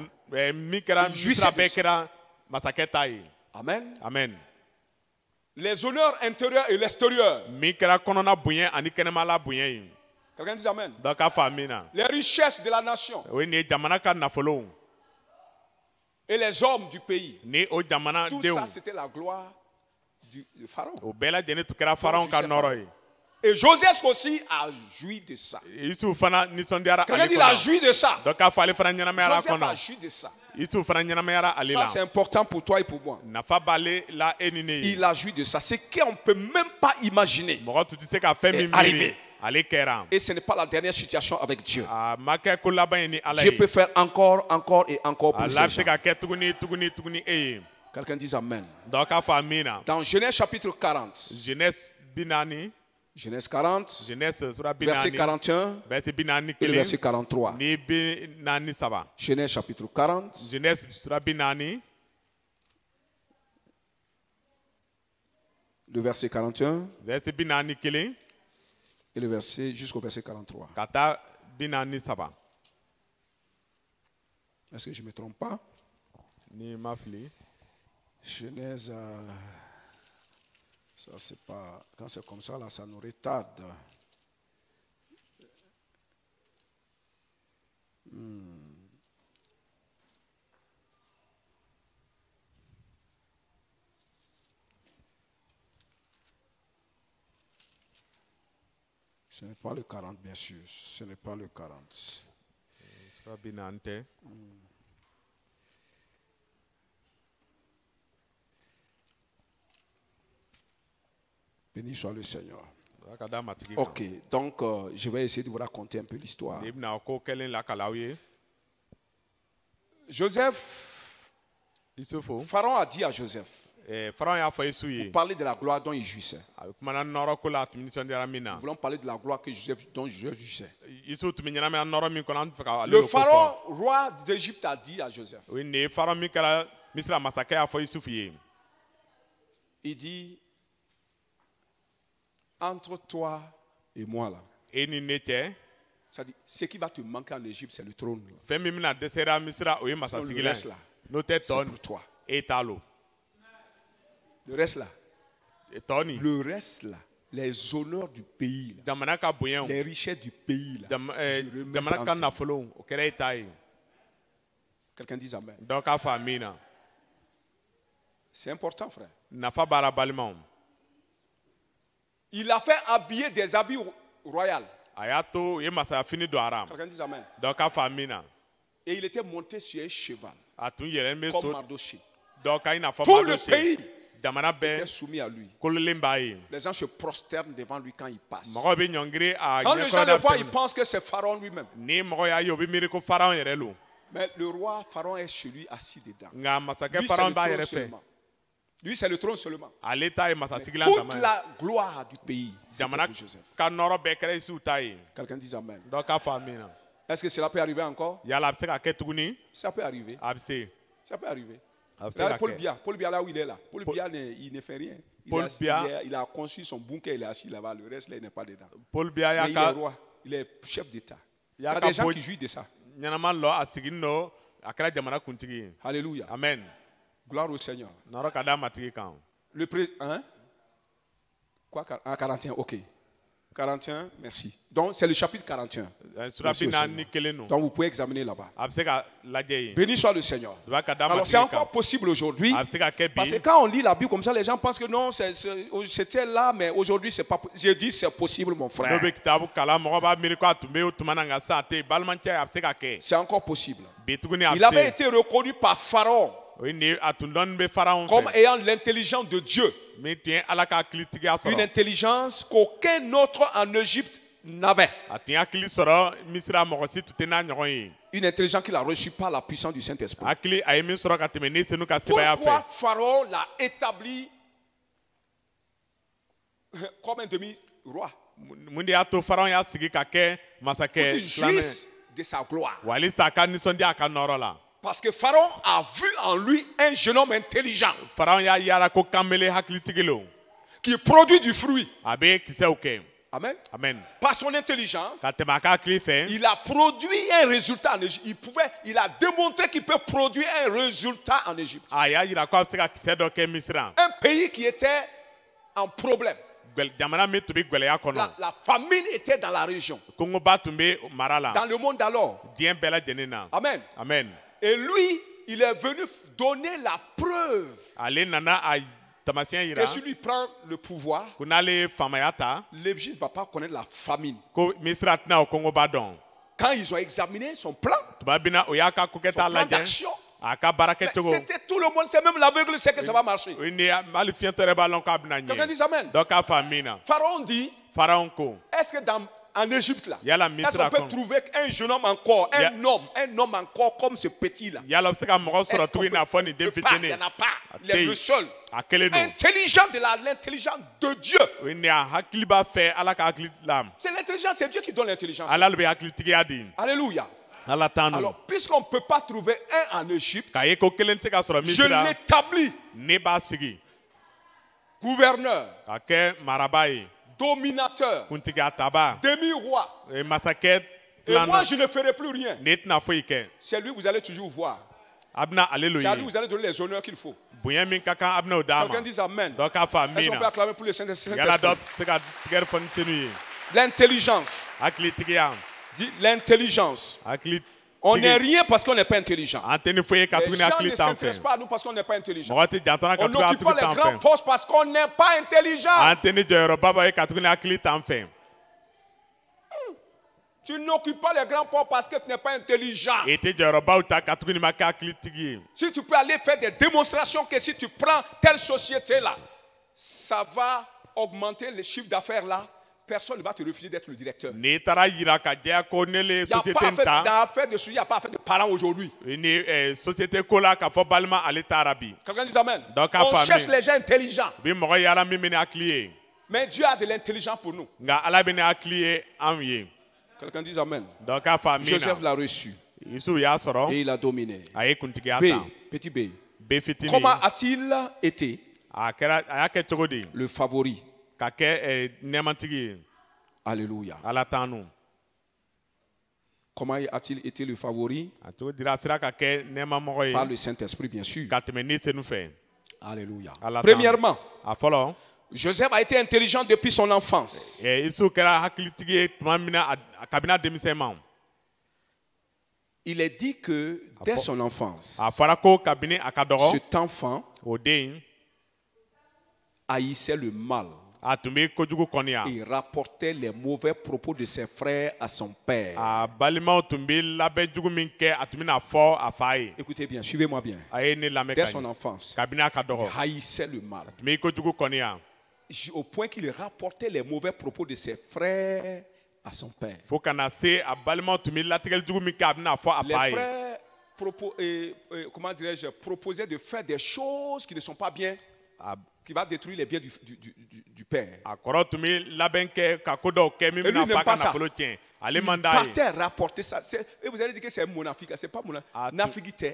min kɛra Il jouissait Misira de bɛɛ ça. kɛra masakɛ ta ye Amen. amen Les honneurs intérieurs et l'extérieur. min kɛra kɔnɔna bonya ani kɛnɛmala bonya ye Quelqu'un dit Amen. dɔ ka fa min na Les richesses de la nation o ye nin ye jamana ka nafolow et les hommes du pays. ni o jamana Tout denw ça, c'était la gloire du pharaon. o bɛɛ lajɛlen tun kɛra Faraon ka nɔrɔ ye Et Joseph aussi a joui de ça. Isufu fana nisɔndiyara Quelqu'un ale dit il a kɔnɔ joui de ça. dɔ k'a fɔ ale fana ɲɛnamayara Joseph a kɔnɔ joui de ça. Isufu fana ɲɛnamayara ale Ça, la c'est important pour toi et pour moi. nafa b'ale la e ni ne ye Il a joui de ça. C'est qu'on ne peut même pas imaginer. mɔgɔ tun tɛ se ka fɛn min arrivé. miiri ale kɛra Et ce n'est pas la dernière situation avec Dieu. a ma kɛ ko laban ye ni ala Dieu ye peut faire encore et encore a pour la ces bɛ se gens. ka kɛ tuguni e ye Quelqu'un dit Amen. dɔ k'a fɔ min na Dans Genèse chapitre 40, Genèse 40 Genèse 40, Genèse sura verset 40 41 verset 41 et le verset 43. ni 43 Genèse chapitre 40, Genèse sura 40 le verset 41 verset 41 et le verset jusqu'au verset 43. ka taa 43 Est-ce que je ne me trompe pas? ni ma fili Genèse, ça c'est pas. Quand c'est comme ça, là, ça nous retarde. Ce n'est pas le 40, bien sûr. Ce n'est pas le 40. sura 40 Béni soit le Seigneur. ka da matigi kan Ok, donc je vais essayer de vous raconter un peu l'histoire. i bɛna ko kelen lakalaw ye Joseph, Isufu Pharaon a dit à Joseph, Faraon y'a fɔ Isu ye parler de la gloire dont il jouissait. a kumana nɔrɔ ko la a tun bɛ nisɔndiyara min na Nous voulons parler de la gloire dont Joseph jouissait. Isu tun bɛ ɲɛnamaya nɔrɔ min kɔnɔ an tun fɛ ka ale Le de ko pharaon, fɔ roi d'Égypte, a dit à Joseph, o ye nin ye Faraon min kɛra Misira masakɛ y'a fɔ Isufu ye il dit, entre toi et moi là, e ni ne cɛ c'est-à-dire, ce qui va te manquer en Égypte, c'est le trône. Là. fɛn min bɛna dɛsɛra Misira o ye Sinon, masasigi le la reste ye là, n'o tɛ c'est tɔ pour toi. e t'a lo Le reste là, tɔ nin le reste là, les honneurs du pays, là, jamana ka bonyaw les richesses du pays là, je remets jamana ka ça en nafolow o kɛra e ta ye Quelqu'un dit Amen. dɔ k'a fɔ a min na C'est important, frère. nafa b'a la balimaw Il a fait habiller des habits royaux. a y'a to u ye masaya fini don a ra Quelqu'un dit Amen. dɔ k'a fɔ a min na Et il était monté sur un cheval, a tun yɛlɛlen bɛ comme so Mardoché. dɔ ka i n'a fɔ Tout le Mardoche pays jamana était bɛɛ soumis à lui. kololen b'a ye Les gens se prosternent devant lui quand il passe. mɔgɔw bɛ ɲɔngiri a Quand les gens ɲɛkɔrɔ le voient, da ils pensent que c'est Pharaon lui-même. ni mɔgɔ y'a ye o bɛ miiri ko Faraon yɛrɛ lo Mais le roi Pharaon est chez lui assis dedans. nka masakɛ Lui, c'est Faraon le b'a trône yɛrɛ fɛ seulement. Lui, c'est le trône seulement. ale ta ye masa sigilan Toute dama ye. la gloire du pays, c'était Jamana pour Joseph. ka nɔrɔ bɛɛ kɛra Isuw ta ye. Quelqu'un dit Amen. Dɔ k'a fɔ amina. Est-ce que cela peut arriver encore? Yala a bɛ se ka kɛ tuguni. Ça peut arriver. A bɛ se. Ça peut arriver. A bɛ se Regardez ka Paul kɛ. Biya. Paul Biya, là où il est là. Paul Biya, il ne fait rien. Paul Biya. Il a construit son bunker, il est assis là-bas. Le reste, là, il n'est pas dedans. Paul Biya Mais y'a il est ka roi. Il est chef d'État. Il y y'a a ka des gens bon qui jouissent de ça. ɲɛnama lɔ a sigin nɔ a kɛra jamana kuntigi ye. Alléluia. Amen. Gloire au Seigneur. Nɔrɔ ka d'a matigi kan. Le président. Hein? Quoi? 41, ok. 41, merci. Donc, c'est le chapitre 41. Sura bi naani ni kelen no. Donc, vous pouvez examiner là-bas. A bɛ se ka lajɛ yen. Béni soit le Seigneur. I b'a ka d'a Alors, c'est matigi kan. encore possible aujourd'hui. A bɛ se ka kɛ Parce que bi. quand on lit la Bible comme ça, les gens pensent que non, c'était là, mais aujourd'hui, c'est pas possible. Je dis, c'est possible, mon Dɔw frère. bɛ kitabu kalan mɔgɔ b'a miiri ko a tun bɛ yen o tuma na nka sisan a tɛ yen balimacɛ a bɛ se ka kɛ. C'est encore possible. Bi tuguni a Il bɛ avait se. été reconnu par Pharaon O ye nin ye a tun dɔɔnin bɛ Faraon comme fɛ. ayant l'intelligence de Dieu. Min tun ye Ala ka hakilitigiya Une sɔrɔ. intelligence qu'aucun autre en Égypte n'avait. A tun ye hakili sɔrɔ Misira mɔgɔ si tun tɛ n'a ɲɔgɔn ye. Une intelligence qu'il a reçue par la puissance du Saint-Esprit. Hakili a ye min sɔrɔ ka tɛmɛ Nisenu ka sebaya Pourquoi fɛ. Pharaon l'a établi comme un demi-roi? Mun de y'a to Faraon y'a sigi ka kɛ Pour masakɛ qu'il jouisse de sa gloire. wa halisa a ka nisɔndiya a ka nɔrɔ la. Parce que Pharaon a vu en lui un jeune homme intelligent Faraon y'a yala ko kanbele hakilitigi lo. qui produit du fruit. A bɛ kisɛw kɛ. Amen. Amen. Par son intelligence, Ka tɛmɛ a ka hakili fɛ. il a produit un résultat en Égypte. Il a démontré qu'il peut produire un résultat en Égypte. A y'a yira ko a bɛ se ka kisɛ dɔ kɛ Misira. Un pays qui était en problème. Jamana min tun bɛ gwɛlɛya kɔnɔ. La famine était dans la région, Kongoba tun bɛ mara la. dans le monde alors. Diɲɛ bɛɛ lajɛlen na. Amen. Amen. Et lui, il est venu donner la preuve Ale nana a tamasiyɛn que yira si lui prend le pouvoir, ko n'ale ye faamaya ta l'Égypte ne va pas connaître la famine. ko Misira tɛna o Kongoba dɔn. Quand ils ont examiné son plan, Tuma min na o y'a ka ko kɛta son plan lajɛ. d'action, A ka baara mais kɛcogo. c'était tout le monde, c'est même l'aveugle sait que ça va marcher. O ye ni hali fiɲɛtɔ yɛrɛ b'a lɔn k'a bɛna Quelqu'un ɲɛ. dit Amen. Dɔ k'a fa min na. Pharaon dit, Faraon ko. est-ce que en Égypte là, Yala est-ce Misira qu'on peut kɔnɔ. trouver un jeune homme encore, Ya- un homme encore comme ce petit là? Yala bɛ se ka mɔgɔ Est-ce sɔrɔ qu'on tugun i n'a fɔ nin peut den pas? Il n'y fitinin. en a pas. Il Tey. est le seul. A kelen don. Intelligent de l'intelligence de Dieu. O ye nin a hakili b'a fɛ Ala ka hakili la. C'est l'intelligence, c'est Dieu qui donne l'intelligence. Ala le bɛ hakilitigiya di. Alléluia. Ala t'an don. Alors, puisqu'on ne peut pas trouver un en Égypte, K'a ye ko kelen tɛ se ka sɔrɔ je Misira. l'établis Ne b'a sigi. gouverneur, Ka kɛ maraba ye. dominateur, Kuntigi taba. demi-roi. Masakɛ Et moi, dilanna. je ne ferai plus rien. Ne tɛna foyi kɛ. C'est lui, vous allez toujours voir. A bɛna ale lo C'est à lui, ye. vous allez donner les honneurs qu'il faut. Bonya min ka kan a bɛna o d'a ma. Quelqu'un dit Amen. Dɔ k'a fɔ Est-ce min qu'on peut na. acclamer pour le Saint-Esprit? Yala dɔ bɛ se ka tigɛri fɔ ni senu ye. L'intelligence. Hakilitigiya. Dis l'intelligence. Hakili. On n'est rien parce qu'on n'est pas intelligent. An tɛ ni foyi ye ka Les tuguni gens hakili ne t'an s'intéressent fɛ. pas à nous parce qu'on n'est pas intelligent. Mɔgɔ tɛ jantɔna ka On tuguni n'occupe pas hakili les t'an grands fɛ. postes parce qu'on n'est pas intelligent. An tɛ ni jɔyɔrɔba b'a ye ka tuguni hakili t'an fɛ. Tu n'occupes pas les grands postes parce que tu n'es pas intelligent. I tɛ jɔyɔrɔbaw ta ka tuguni ma kɛ hakilitigi ye. Si tu peux aller faire des démonstrations que si tu prends telle société-là, ça va augmenter le chiffre d'affaires là, personne ne va te refuser d'être le directeur. N'i taara yira ka diya ko ne le Il n'y a société pas in ta. d'affaire de sujet, il n'y a pas affaire de parents aujourd'hui. Ni société ko la k'a fɔ balima ale taara bi. Quelqu'un dit Amen. Donc, à On famille. cherche les gens intelligents. Bi mɔgɔ yala min bɛ ni hakili ye. Mais Dieu a de l'intelligence pour nous. Nka ala bɛ ni hakili ye anw ye. Quelqu'un dit Amen. Donc k'a fɔ min Joseph na. l'a reçu Isuw y'a sɔrɔ. et il a dominé. A ye kuntigiya B, ta. petit B. B fitinin. Comment a-t-il été A y'a kɛ cogo di. le favori? Ka kɛ nɛɛmatigi ye. Alléluia. Ala t'an nu. Comment a-t-il été le favori? A cogo dira a sera ka kɛ nɛɛmamɔgɔ Par ye. le Saint-Esprit, bien sûr. Ka tɛmɛ ni senu fɛ. Alléluia. Ala t'an nu. Premièrement, A fɔlɔ. Joseph a été intelligent depuis son enfance. Isuw kɛra hakilitigi ye tuma min na a kabini a denmisɛn ma. Il est dit que dès son enfance, A fɔra ko kabini a ka dɔgɔ. cet enfant O den haïssait le mal a tun bɛ kojugu kɔniya. et rapportait les mauvais propos de ses frères à son père. A balimaw tun bɛ labɛn jugu min kɛ a tun bɛna fɔ a fa ye. Écoutez bien, suivez-moi bien. A ye ne lamɛn Dès ka son ɲɛ. enfance, Kabini a ka il dɔgɔ. haïssait le mal Tun bɛ kojugu kɔniya. au point qu'il rapportait les mauvais propos de ses frères à son père. Fo kana se a balimaw tun bɛ latigɛli jugu min kɛ a bɛna fɔ a Les fa ye. frères comment dirais-je, proposaient de faire des choses qui ne sont pas bien qui va détruire les biens du père. a kɔrɔ tun bɛ labɛn kɛ ka ko dɔw kɛ min Et lui bɛna n'aime fa pas ka ça. nafolo tiɲɛ ale Il man d'a ye partait rapporter ça. Et vous allez dire que c'est monafrique. C'est pas Ah, monafrique.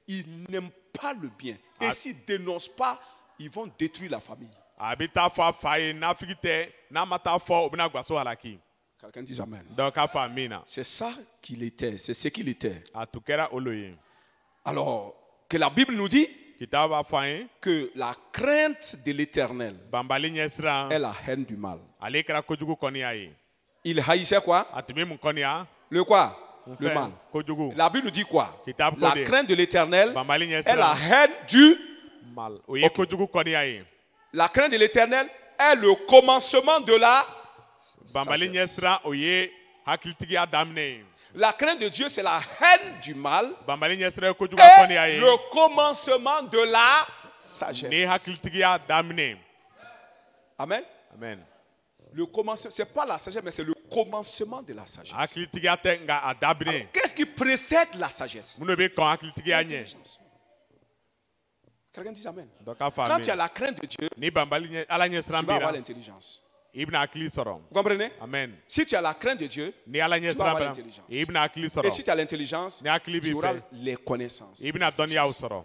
Ils n'aiment pas le bien. Et Ah. s'ils ne dénoncent pas, ils vont détruire la famille. a bɛ taa fɔ a fa ye nafigi tɛ n'a ma taa fɔ o bɛna gaso halaki Quelqu'un dit Amen. dɔw k'a fa min na C'est ça qu'il était. C'est ce qu'il était. a tun kɛra olu ye Alors, que la Bible nous dit kitabu b'a fɔ an ye que la crainte de l'éternel banbali ɲɛsiran est la haine du mal. ale kɛra kojugu kɔniya ye Il haïssait quoi? a tun bɛ mun kɔniya Le quoi? mun Le fɛn mal. kojugu La Bible nous dit quoi? kitabu La ko de crainte de l'éternel banbali est la ɲɛsiran haine du mal o ye Ok. kojugu kɔniya ye La crainte de l'éternel est le commencement de la banbali sagesse. ɲɛsiran o ye hakilitigiya daminɛ ye La crainte de Dieu, c'est la haine du mal banbali ɲɛsiran ye kojugu et kɔniya ye le commencement de la ni sagesse. hakilitigiya daminɛ Amen. amen Le commencement, c'est pas la sagesse, mais c'est le commencement de la sagesse. hakilitigiya tɛ nka a daminɛ Qu'est-ce qui précède la sagesse? mun de bɛ kɔn hakilitigiya ɲɛ L'intelligence. Quelqu'un dit Amen. dɔ k'a fa Quand min tu as la crainte de Dieu, ni banbali ala tu ɲɛsiran vas avoir bira l'intelligence. i bɛna hakili sɔrɔ Vous comprenez? amen Si tu as la crainte de Dieu, ni ala vas ɲɛsiran avoir bira l'intelligence. i bɛna hakili et sɔrɔ si tu as l'intelligence, ni hakili tu b'i auras fɛ les connaissances. i bɛna dɔnniyaw sɔrɔ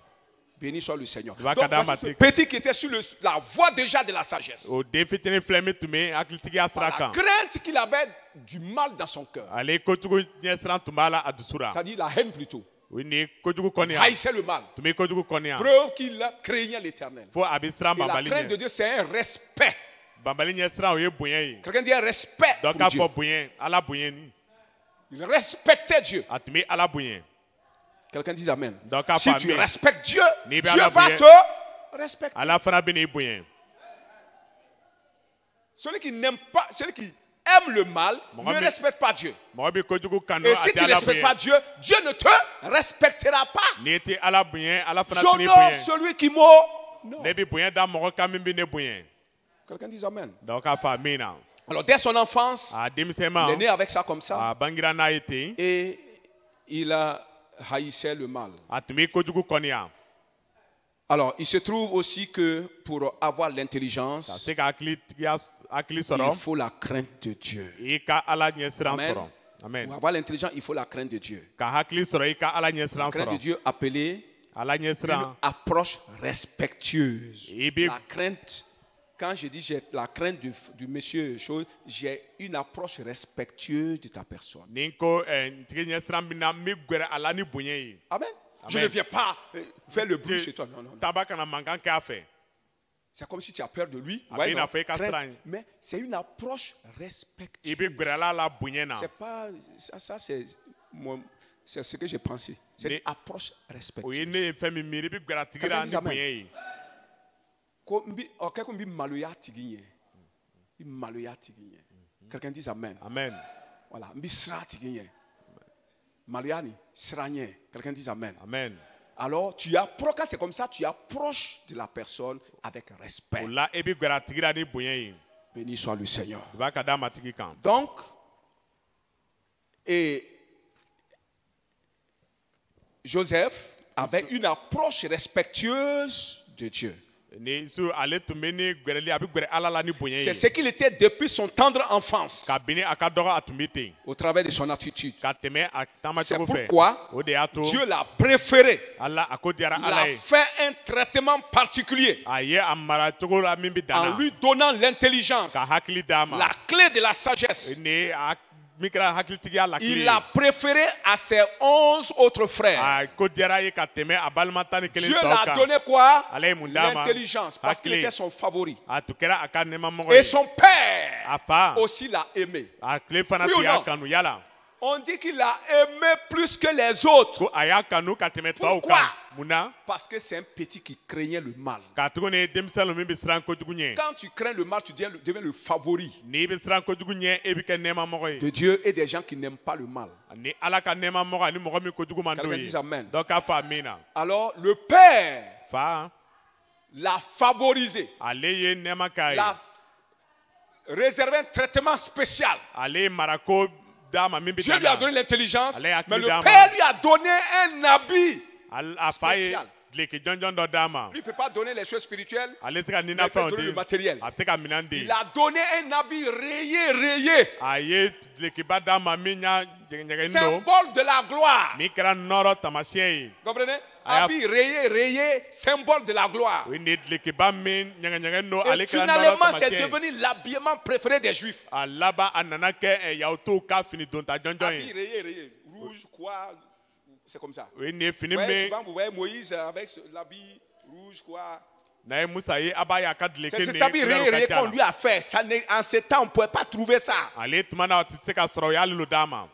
Béni soit le Seigneur. Tu vas Donc, cadrer voici ce ma petit qui était sur la voie déjà de la sagesse. o den fitinin filɛ min tun bɛ hakilitigiya Par sira la kan crainte qu'il avait du mal dans son cœur. ale kojugu ɲɛsiran tun b'a la a dusu ra C'est-à-dire la haine plutôt. o ni kojugu kɔniya Haïssait le mal. tun bɛ kojugu kɔniya Preuve qu'il craignait l'éternel. fo a bɛ siran Et la banbali crainte de ɲɛ Dieu, c'est un respect. banbali ɲɛsiran o ye bonya ye Quelqu'un dit un respect dɔ pour k'a Dieu. fɔ bonya ala bonyani Il respectait Dieu. a tun bɛ ala bonya Quelqu'un dit Amen. Donc, à Si part tu mais- respectes Dieu, Ni Dieu bien la va prière. te respecter. ala fana bɛ n'i bonya Celui qui n'aime pas, celui qui aime le mal, Mon ne ami- respecte pas Dieu. mɔgɔ bɛ kojugu kanu Et a si tɛ tu ne ala respectes pas bonya Dieu, Dieu ne te respectera pas. n'i tɛ ala bonya ala fana tɛ n'i J'honore bonya celui qui m'honore. ne bɛ bonya da mɔgɔ kan min bɛ ne bonya Quelqu'un dit Amen. dɔ k'a fɔ min na Alors, dès son enfance, a il est denmisɛnma né avec ça comme ça. a bangira n'a ye ten Et il a haïssait le mal. a tun bɛ kojugu kɔniya Alors, il se trouve aussi que pour avoir ka l'intelligence, se ka hakili il sɔrɔ faut la crainte de Dieu. i ka ala ɲɛsiran Amen. sɔrɔ amen Pour avoir l'intelligence, il faut la crainte de Dieu. ka hakili sɔrɔ i ka ala La ɲɛsiran crainte de sɔrɔ Dieu appelée ala une ɲɛsiran approche respectueuse. i bɛ La crainte, quand je dis j'ai la crainte du monsieur chose, j'ai une approche respectueuse de ta personne. ni n ko n tigi ɲɛsiran bɛ na n bɛ gɛrɛ a la ni bonya ye Amen. Je Amen. ne viens pas faire le bruit chez toi. Non, non, non. taba kana mankan kɛ a fɛ C'est comme si tu as peur de lui. Ah, Ouais, ben, non, il a fait qu'à crainte. se rendre. Mais c'est une approche i respectueuse. bɛ gɛrɛ a la la bonya na C'est pas ça, c'est ce que j'ai pensé. C'est Mais- une approche o ye respectueuse. ne ye fɛn min miiri i bɛ gɛrɛ a tigi la Quelqu'un dit ni amen. bonya ye Quelqu'un dit maloya tigi. Maloya tigi. Quelqu'un dit amen. amen Voilà, mbi sra tigi. Maloya ni sra nye. Quelqu'un dit amen. amen Alors, tu approches, quand c'est comme ça, tu approches de la personne avec respect. o la i bɛ gɛrɛ a tigi la ni bonya ye Béni soit le Seigneur. i b'a ka d'a ma tigi kan Donc, et Joseph avait une approche respectueuse de Dieu. ni su ale tun bɛ ni gɛrɛli a bɛ gɛrɛ ala la ni bonya C'est ye ce qu'il était depuis son tendre enfance, kabini a ka dɔgɔ a tun bɛ ten au travers de son attitude. ka tɛmɛ a C'est taamacogo fɛ pourquoi o de y'a to Dieu l'a préféré. ala a ko diyara Il ala a ye fait un traitement particulier a ye a mara cogo la min bɛ dan en na lui donnant l'intelligence, ka hakili d'a ma la clé de la sagesse. ni a min kɛra hakilitigiya la Il l'a préféré à ses 11 autres frères. a ko diyara ye ka tɛmɛ a balima tan ni kelen Dieu tɔw l'a kan donné quoi? ala ye mun d'a ma L'intelligence, parce qu'il hakili était son favori. a tun kɛra a ka nɛɛmamɔgɔ Et ye son père a fa aussi l'a aimé. a tile fana Oui ou tun y'a non? kanu yala On dit qu'il l'a aimé plus que les autres. ko a y'a kanu ka tɛmɛ tɔw Pourquoi? kan mun na Parce que c'est un petit qui craignait le mal. ka tuguni ye denmisɛn min bɛ siran kojugu ɲɛ Quand tu crains le mal, tu deviens le favori n'i bɛ siran kojugu ɲɛ e bɛ kɛ nɛɛmamɔgɔ ye de Dieu et des gens qui n'aiment pas le mal. ni ala ka nɛɛmamɔgɔ ani mɔgɔ min kojugu man d'o Quelqu'un ye dise amen. dɔ k'a fɔ min na Alors, le père fa l'a favorisé, ale ye nɛɛma k'a ye l'a réservé un traitement spécial. ale ye marako d'a ma min bɛ Dieu dan lui a na donné l'intelligence, Allez, mais le Akili père lui a donné un habit a fa ye spécial. dileki jɔnjɔn dɔ d'a ma Lui ne peut pas donner les choses spirituelles, ale tɛ se ka mais il ninafɛnw peut donner le di matériel. a bɛ se ka minɛn di Il a donné un habit rayé. a ye dilekiba d'a ma min y'a ɲɛgɛnɲɛgɛnni don Symbole de la gloire. min kɛra nɔrɔ taamasiyɛn ye Comprenez? Ah, Habit rayé, symbole de la gloire. o ye nin dilekiba min ɲɛgɛnɲɛgɛnni don Et ale kɛra nɔrɔ finalement, c'est taamasiyɛn ye devenu l'habillement préféré des Juifs. a laban a nana kɛ yahudiw ka fini donta jɔnjɔn Habit ye rayé, rouge, quoi, c'est comme ça. o ye nin ye fini Ouais, min souvent, vous voyez Moïse avec l'habit rouge, quoi. n'a ye musa ye a b'a ye a ka dileki C'est nin cet habit couleur rayé ka ca qu'on lui a fait. En ce temps, on ne pouvait pas trouver ça. ale tuma na o tɛ se ka sɔrɔ o y'ale lo d'a ma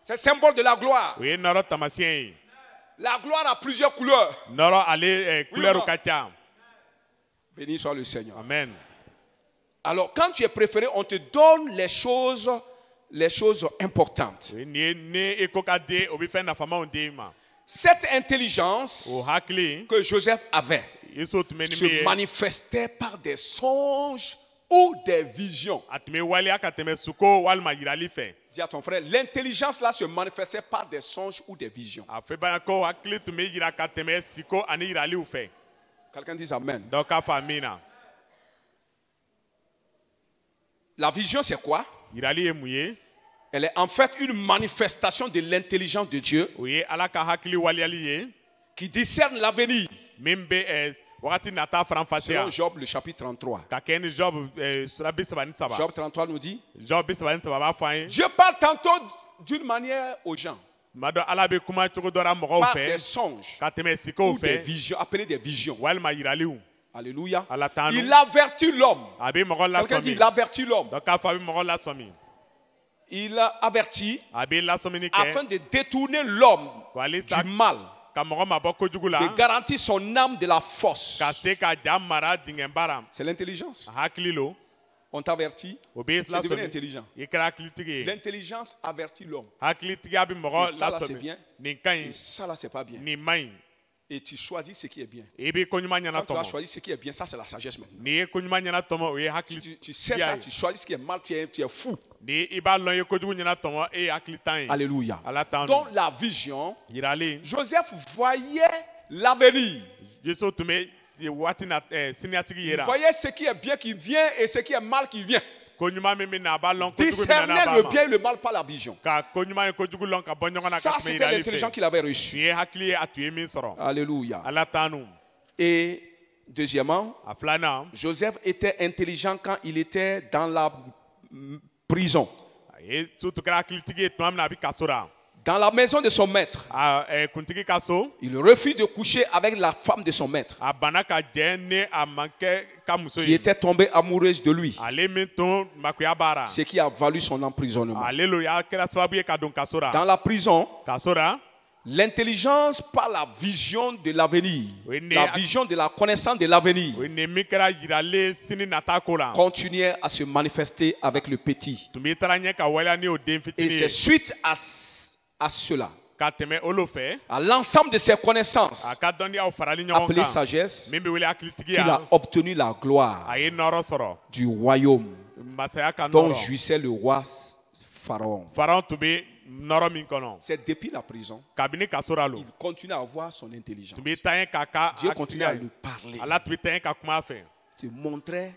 C'est symbole de la gloire. o ye nɔrɔ taamasiyɛn ye La gloire a plusieurs couleurs. nɔrɔ ale couleur ka ca Béni soit le Seigneur. amen Alors, quand tu es préféré, on te donne les choses importantes. o ye nin ye ni i ko ka di o bɛ fɛn nafamaw d'i ma Cette intelligence o hakili que Joseph avait i so tun bɛ ni min se ye manifestait par des songes ou des visions. a tun bɛ waleya ka tɛmɛ suko walima yirali fɛ Dis à ton frère, l'intelligence là se manifestait par des songes ou des visions. a fɛ bana ko hakili tun bɛ yira ka tɛmɛ siko ani yiraliw fɛ Quelqu'un dit Amen. dɔw k'a fɔ min na La vision, c'est quoi? yirali ye mun ye Elle est en fait une manifestation de l'intelligence de Dieu o ye ala ka hakili waliyali ye qui discerne l'avenir. min bɛ wagati nata faranfasiya Selon Job, le chapitre 33. ka kɛ ni job sura 37 Job 33 nous dit, job 37 b'a fɔ an ye Dieu parle tantôt d'une manière aux gens, tuma dɔ ala bɛ kuma cogo dɔ la mɔgɔw par des fɛ songes ka tɛmɛ sikow ou des fɛ visions, appelées des visions. walima yiraliw Alléluia. ala t'an Il avertit l'homme. a bɛ mɔgɔ Quelqu'un dit, lasɔmi il avertit l'homme. dɔ k'a fɔ a bɛ mɔgɔ lasɔmi Il avertit a bɛ lasɔmini afin kɛ de détourner l'homme wali sa du mal, ka mɔgɔ mabɔ kojugu la de garantir son âme de la force. ka se ka ja mara dingɛ baara C'est l'intelligence. a hakili lo On t'avertit, o bɛ tu es devenu lasɔmi intelligent. i kɛra hakilitigi ye L'intelligence avertit l'homme. hakilitigiya bɛ mɔgɔ Et ça, là, c'est lasɔmi bien. nin ka Et ɲi ça là, c'est pas bien. nin man ɲi Et tu choisis ce qui est bien. i bɛ koɲuman ɲɛna Quand tu as tɔmɔ choisi ce qui est bien, ça c'est la sagesse maintenant. n'i ye koɲuman ɲɛna tɔmɔ o ye Tu sais ça, hakilitigiya tu ye choisis ce qui est mal, tu es fou. ni i b'a lɔn i ye kojugu ɲɛna tɔmɔ e ye hakilitan ye Alléluia. ala t'an Donc la vision, yirali Joseph voyait l'avenir. yesu tun bɛ waati na siniɲasigi Il yera voyait ce qui est bien qui vient et ce qui est mal qui vient. koɲuman min bɛ na a b'a lɔn kojugu min nana Discerner a le b'a bien ma et le mal par la vision. ka koɲuman ye kojugu lɔn ka bɔ ɲɔgɔn na ka Ça, tɛmɛ c'était yirali l'intelligence fɛ qu'il avait tun reçue. ye hakili ye a tun ye min sɔrɔ Alléluia. ala t'an nu Et deuxièmement, a filanan Joseph était intelligent quand il était dans la prison, a ye su tun kɛra hakilitigi ye tuma min na a bɛ kaso la dans la maison de son maître. kuntigi ka so Il refuse de coucher avec la femme de son maître, a banna ka jɛ ni a man kɛ ka muso qui ye était tombée amoureuse de lui, ale min tun makoya b'ara ce qui a valu son emprisonnement. ale lo y'a kɛra sababu ye ka don kaso la Dans la prison, kaso la l'intelligence par la vision de l'avenir, Oui, la vision de la connaissance de l'avenir, o ye nin min kɛra yiralen sini nata ko la continuait à se manifester avec le petit. tun b'i taara ɲɛ ka waleya ni o den Et fitini c'est ye suite à cela, ka tɛmɛ olu fɛ à l'ensemble de ses connaissances, a ka dɔnniyaw farali ɲɔgɔn appelées kan sagesse, min bɛ wele qu'il a hakilitigiya obtenu la gloire a ye nɔrɔ sɔrɔ du royaume masaya ka dont nɔrɔ jouissait le roi Pharaon. faraw tun bɛ nɔrɔ min kɔnɔ C'est depuis la prison, kabini kaso la lo il continue à avoir son intelligence. tun bɛ taa ɲɛ k'a ka Dieu continue à hakiliya lui ye parler, ala tun bɛ taa ɲɛ ka kuma a fɛ te montrer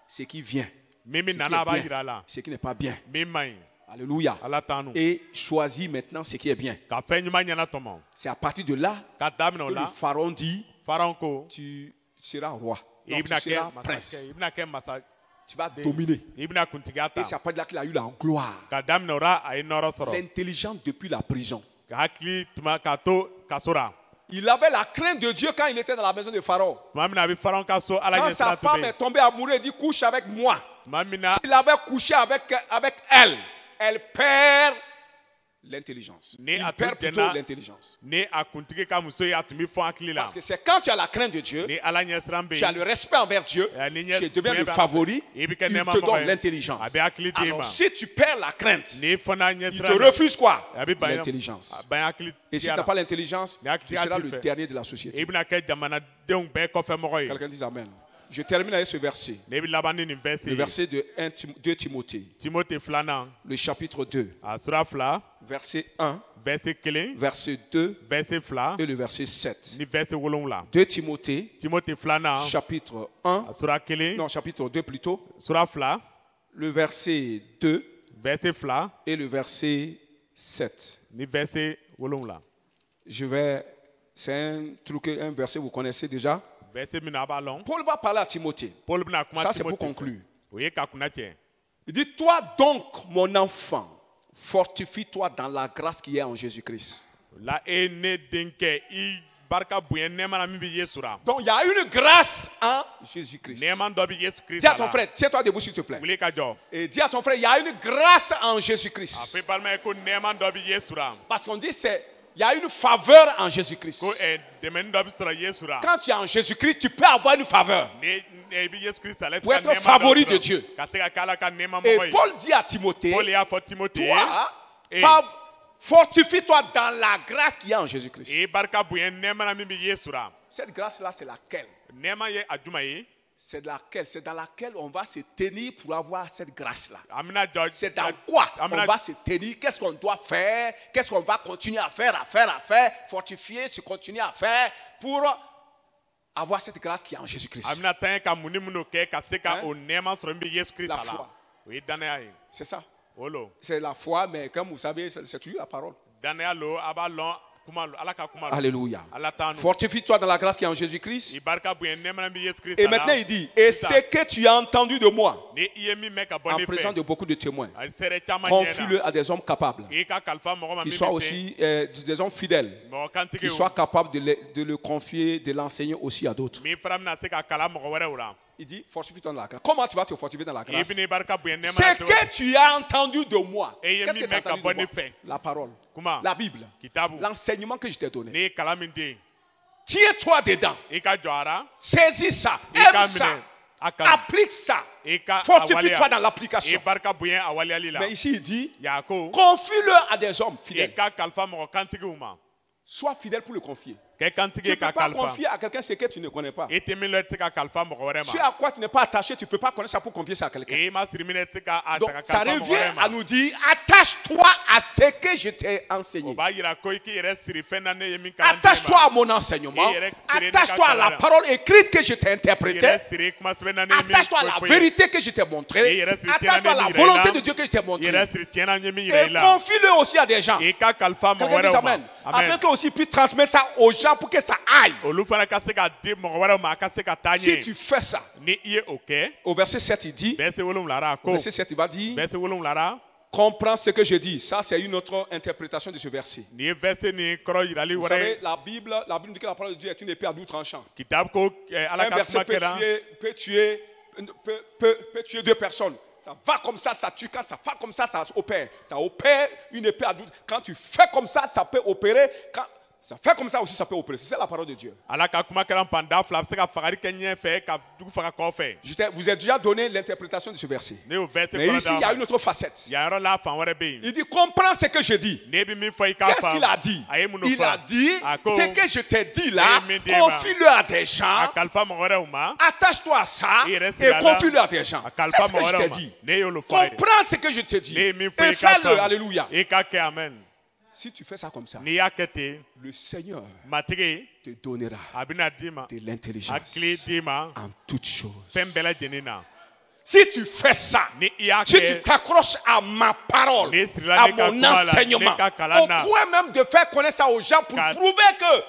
ce qui vient, min bɛ ce qui nana a est b'a bien, jira a la ce qui n'est pas bien. min man ɲi Alléluia. ala t'an nu Et choisis maintenant ce qui est bien. ka fɛn ɲuman ɲɛna tɔmɔ C'est à partir de là ka daminɛ o que le la pharaon dit, faraw ko tu seras roi. i Donc, tu bɛna seras kɛ prince. masakɛ i bɛna kɛ masa Tu vas dominer. i bɛna kuntigiya ta Et c'est à partir de là qu'il a eu la gloire. ka daminɛ o la a ye nɔrɔ sɔrɔ L'intelligence depuis la prison. ka hakili tuma ka to kaso la Il avait la crainte de Dieu quand il était dans la maison de Pharaon. tuma min na a bɛ faraw ka so ala Quand ɲɛ sa sira tun femme bɛ est tombée amoureuse, il dit couche avec moi. tuma min na S'il avait couché avec elle, elle perd l'intelligence. Ni Il a perd tun plutôt jɛnna l'intelligence. ni a kuntigi ka muso ye a tun bɛ fɔn hakili la Parce que c'est quand tu as la crainte de Dieu, ni ala ɲɛ siran bɛ tu as le respect envers Dieu, ni ɲɛ tu deviens bonya le bɛ ala fɛ, favori, i bɛ il kɛ te nɛɛmamɔgɔ donne ye l'intelligence. a bɛ hakili d'i Alors ma si tu perds la crainte, ni fana ɲɛ il te siran refuse quoi? a bɛ ban L'intelligence. ban hakili Et si tu tigiya n'as pas la l'intelligence, Ni hakili tu seras t'i le fɛ. dernier de la i société. bɛna kɛ jamanadenw bɛɛ kɔfɛ mɔgɔ ye Quelqu'un dit Amen. Je termine avec ce verset. ne bi laban ni nin verset Le verset de 2 Timothée, Timothée filanan le chapitre 2, a sura fila verset 1, verset kelen verset 2 verset fila et le verset 7. ni verset wolonwula 2 Timothée, Timothée filanan chapitre 1, a sura kelen non, chapitre 2 plutôt, sura fila le verset 2 verset fila et le verset 7. ni verset wolonwula C'est un verset que vous connaissez déjà. verset min na a b'a lɔn Paul va parler à Timothée. Paul bɛna kuma Ça, c'est pour Timothée fɛ. conclure. o ye ka kunna cɛ Il dit, toi donc, mon enfant, fortifie-toi dans la grâce qui est en Jésus-Christ. la e ne denkɛ i barika bonya nɛɛma na min bɛ yesu ra Donc, il y a une grâce en Jésus-Christ. nɛɛma dɔ bɛ yesu Dis kirista à ton la frère, tiens-toi debout s'il te plaît. wuli ka jɔ Et dis à ton frère, il y a une grâce en a Jésus-Christ. fɔ i balima ye ko nɛɛma dɔ bɛ yesu ra Parce qu'on dit, il y a une faveur en Jésus-Christ. ko dɛmɛni dɔ bɛ sɔrɔ yesu ra Quand tu es en Jésus-Christ, tu peux avoir une faveur. ne i bɛ yesu kirista la i bɛ Pour se être ka nɛɛma favori dɔ de sɔrɔ Dieu. ka se ka kɛ ala ka nɛɛma Et mɔgɔ ye Paul dit à Timothée, Paul y'a fɔ Timothée ye toi, Eh. fortifie-toi dans la grâce qui est en Jésus-Christ. i barika bonya nɛɛma na min bɛ yesu ra Cette grâce-là, c'est laquelle? nɛɛma ye a juma ye C'est dans laquelle on va se tenir pour avoir cette grâce-là. an bɛna jɔ C'est dans quoi an on bɛna va se tenir? Qu'est-ce qu'on doit faire? Qu'est-ce qu'on va continuer à faire? Fortifier, se continuer à faire pour avoir cette grâce qui est en Jésus-Christ. a bɛna taa ye ka mun ni minnu kɛ ka se ka Hein? o nɛɛma sɔrɔ min bɛ yesu kirista La la foi. o ye danaya ye C'est ça. o lo C'est la foi, mais comme vous savez, c'est toujours la parole. danaya lo a b'a lɔn kuma lo ala ka kuma lo Alléluia. ala t'an nu Fortifie-toi dans la grâce qui est en Jésus-Christ. i barika bonya nɛɛma na min bɛ yesu kirista Et la maintenant, il dit, et ce que tu as entendu de moi, ni i ye min mɛn ka bɔ en ne présence fɛ de beaucoup de témoins, a sɛrɛ caman ɲɛ confie-le à des hommes capables, na i ka kalifa mɔgɔ ma qui min soient bɛ se aussi des hommes fidèles, mɔgɔ kantigi qui soient capables de le confier, de l'enseigner aussi à d'autres. min fana bɛna se ka kala mɔgɔ wɛrɛw la Il dit, fortifie-toi dans la grâce. Comment tu vas te fortifier dans la i grâce? bɛna i barika bonya nɛɛma Ce na cogo que di? tu as entendu de moi. Et Qu'est-ce que tu as entendu de moi? La parole, kuma la Bible, kitabu l'enseignement que je t'ai donné. ni ye kala min den Tiens-toi dedans. i ka jɔ a ra Saisis ça. i ka Aime ça. minɛ a kanu Applique ça. i ka a Fortifie-toi dans waleya i l'application. barika bonya a waleyali la Mais ici, il dit, y'a ko confie-le à des hommes i fidèles. ka kalifa mɔgɔ kantigiw ma Sois fidèle pour le confier. kɛ kantigi Tu ye ne peux ka pas kalifa confier à quelqu'un ce que tu ne connais pas. i tɛ min lɔ i tɛ se ka kalifa mɔgɔ wɛrɛ Ce ma à quoi tu n'es pas attaché, tu ne peux pas connaître ça pour confier ça à quelqu'un. i ma siri minɛ i tɛ se ka a Donc, ta ka ça kalifa mɔgɔ revient wɛrɛ à ma nous dire, attache-toi à ce que je t'ai o enseigné. b'a yira ko i k'i yɛrɛ siri fɛn na ne ye min kalan Attache-toi à mon enseignement. Attache-toi à la parole écrite que je t'ai i interprétée. yɛrɛ siri kuma sɛbɛn na ne ye min Attache-toi à la fɔ i ye vérité que je t'ai montrée. Attache-toi à la volonté de Dieu que je t'ai i montrée. yɛrɛ siri tiɲɛ na n ye min yira i Et la confie-le aussi à des gens. i ka kalifa mɔgɔ Quelqu'un dit wɛrɛw ma Amen. Afin amen qu'eux aussi puissent transmettre ça aux gens pour que ça aille. olu fana ka se ka di mɔgɔ wɛrɛw ma a ka se ka taa Si ɲɛ tu fais ça, ni i ye o kɛ au verset 7, il dit, verset 7 ra au ko verset 7, il va dire, verset 7 ra comprends ce que je dis. Ça, c'est une autre interprétation de ce verset. nin ye verset ni kɔrɔ yirali Vous wɛrɛ savez, ye la Bible dit que la parole de Dieu est une épée à double tranchant. kitabu ko ala Un ka verset kuma kɛra peut tuer deux personnes. Ça va comme ça tue. Quand ça va comme ça opère. Ça opère une épée à double. Quand tu fais comme ça peut opérer. Quand ça fait comme ça aussi, ça peut opérer. C'est la parole de Dieu. ala ka kuma kɛra panda fila a bɛ se ka fagari kɛ ɲɛfɛ ka dugu faga kɔfɛ Vous ai déjà donné l'interprétation de ce verset. ne y'o verset Mais kɔrɔ ici, il y a une autre facette. yan yɔrɔ la fan wɛrɛ bɛ yen Il dit, comprends ce que je dis. ne bɛ min fɔ i k'a Qu'est-ce qu'il a dit? a ye mun de Il a fɔ dit, a ko ce que je t'ai dit là, Eh, mais dis-moi. confie-le à des a gens, kalifa mɔgɔ wɛrɛw ma attache-toi à ça i yɛrɛ et siri a la confie-le à des gens. a C'est kalifa ce que mɔgɔ je t'ai wɛrɛw ma dit. ne y'olu fɔ a ye Comprends ce que je te dis ne ye min et fɔ i k'a fais-le. faamu Alléluia. i k'a kɛ amen Si tu fais ça comme ça, n'i y'a kɛ ten le Seigneur matigi te donnera a bɛna d'i ma de l'intelligence hakili d'i ma en toutes choses. fɛn bɛɛ lajɛlen na Si tu fais ça, ni i y'a si tu kɛ t'accroches à ma parole, Ne sirila à ne ka mon kuma la, enseignement, ne ka kalan au na. point même de faire connaître ça aux gens pour Ka- prouver que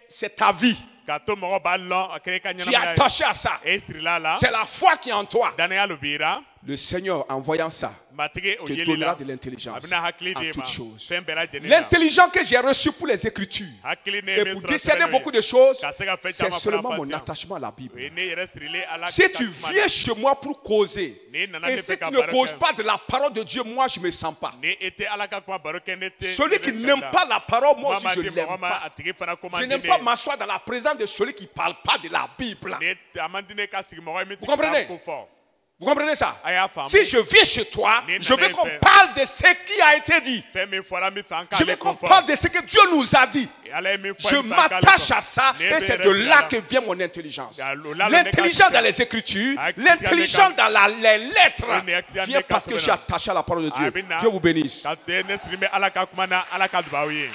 c'est ta vie. k'a to mɔgɔ b'a lɔn a kɛra i ka Tu es ɲɛnamaya attaché à ça. ye e sirila a la C'est la foi qui est en toi. danaya lo b'i ra Le Seigneur, en voyant ça, matigi o te yeli donnera la de a l'intelligence bɛna hakili en d'e ma toutes choses. fɛn bɛɛ lajɛlen na L'intelligence que j'ai reçue pour les Écritures hakili ne et min pour sɔrɔ discerner sɛbɛnw beaucoup ye de choses, ka se ka fɛn c'est caman seulement fana mon fasiyan attachement à la o ye Bible. ne yɛrɛ sirilen a la Si ka tu kuma viens na. chez moi pour causer, Ni nana et ne si fɛ ka tu ne baro causes kɛ pas de la parole de Dieu, moi je ne me sens pas. ni e tɛ ala ka kuma baro kɛ ne tɛ Celui qui n'aime pas la parole, moi aussi je ne l'aime mɔgɔ ma pas. a tigi fana ko Je man di n'aime ne pas m'asseoir dans la présence de celui qui ne parle pas de la Bible. ni a man di ne ka sigi mɔgɔ ye min Vous tigi comprenez? ka ko fɔ Vous comprenez ça? aya faamu Si je viens chez toi, Ni je veux nana qu'on fait. parle de ce qui a été dit. fɛn min fɔra min fɛ an Je k'ale veux qu'on conforme. parle de ce que Dieu nous a dit. Ala ye min fɔ Je an k'ale m'attache conforme. à ça Ne et bɛ c'est yɛrɛ de bila là la. que vient mon intelligence. Ya, lo la, L'intelligence ne dans ka- les Écritures, Ah, l'intelligence dans les lettres Ne ka- vient parce que je suis attaché à la parole de Ah, Dieu. bina. Dieu vous bénisse. ka ne siri bɛ ala ka kuma na ala ka dubaw ye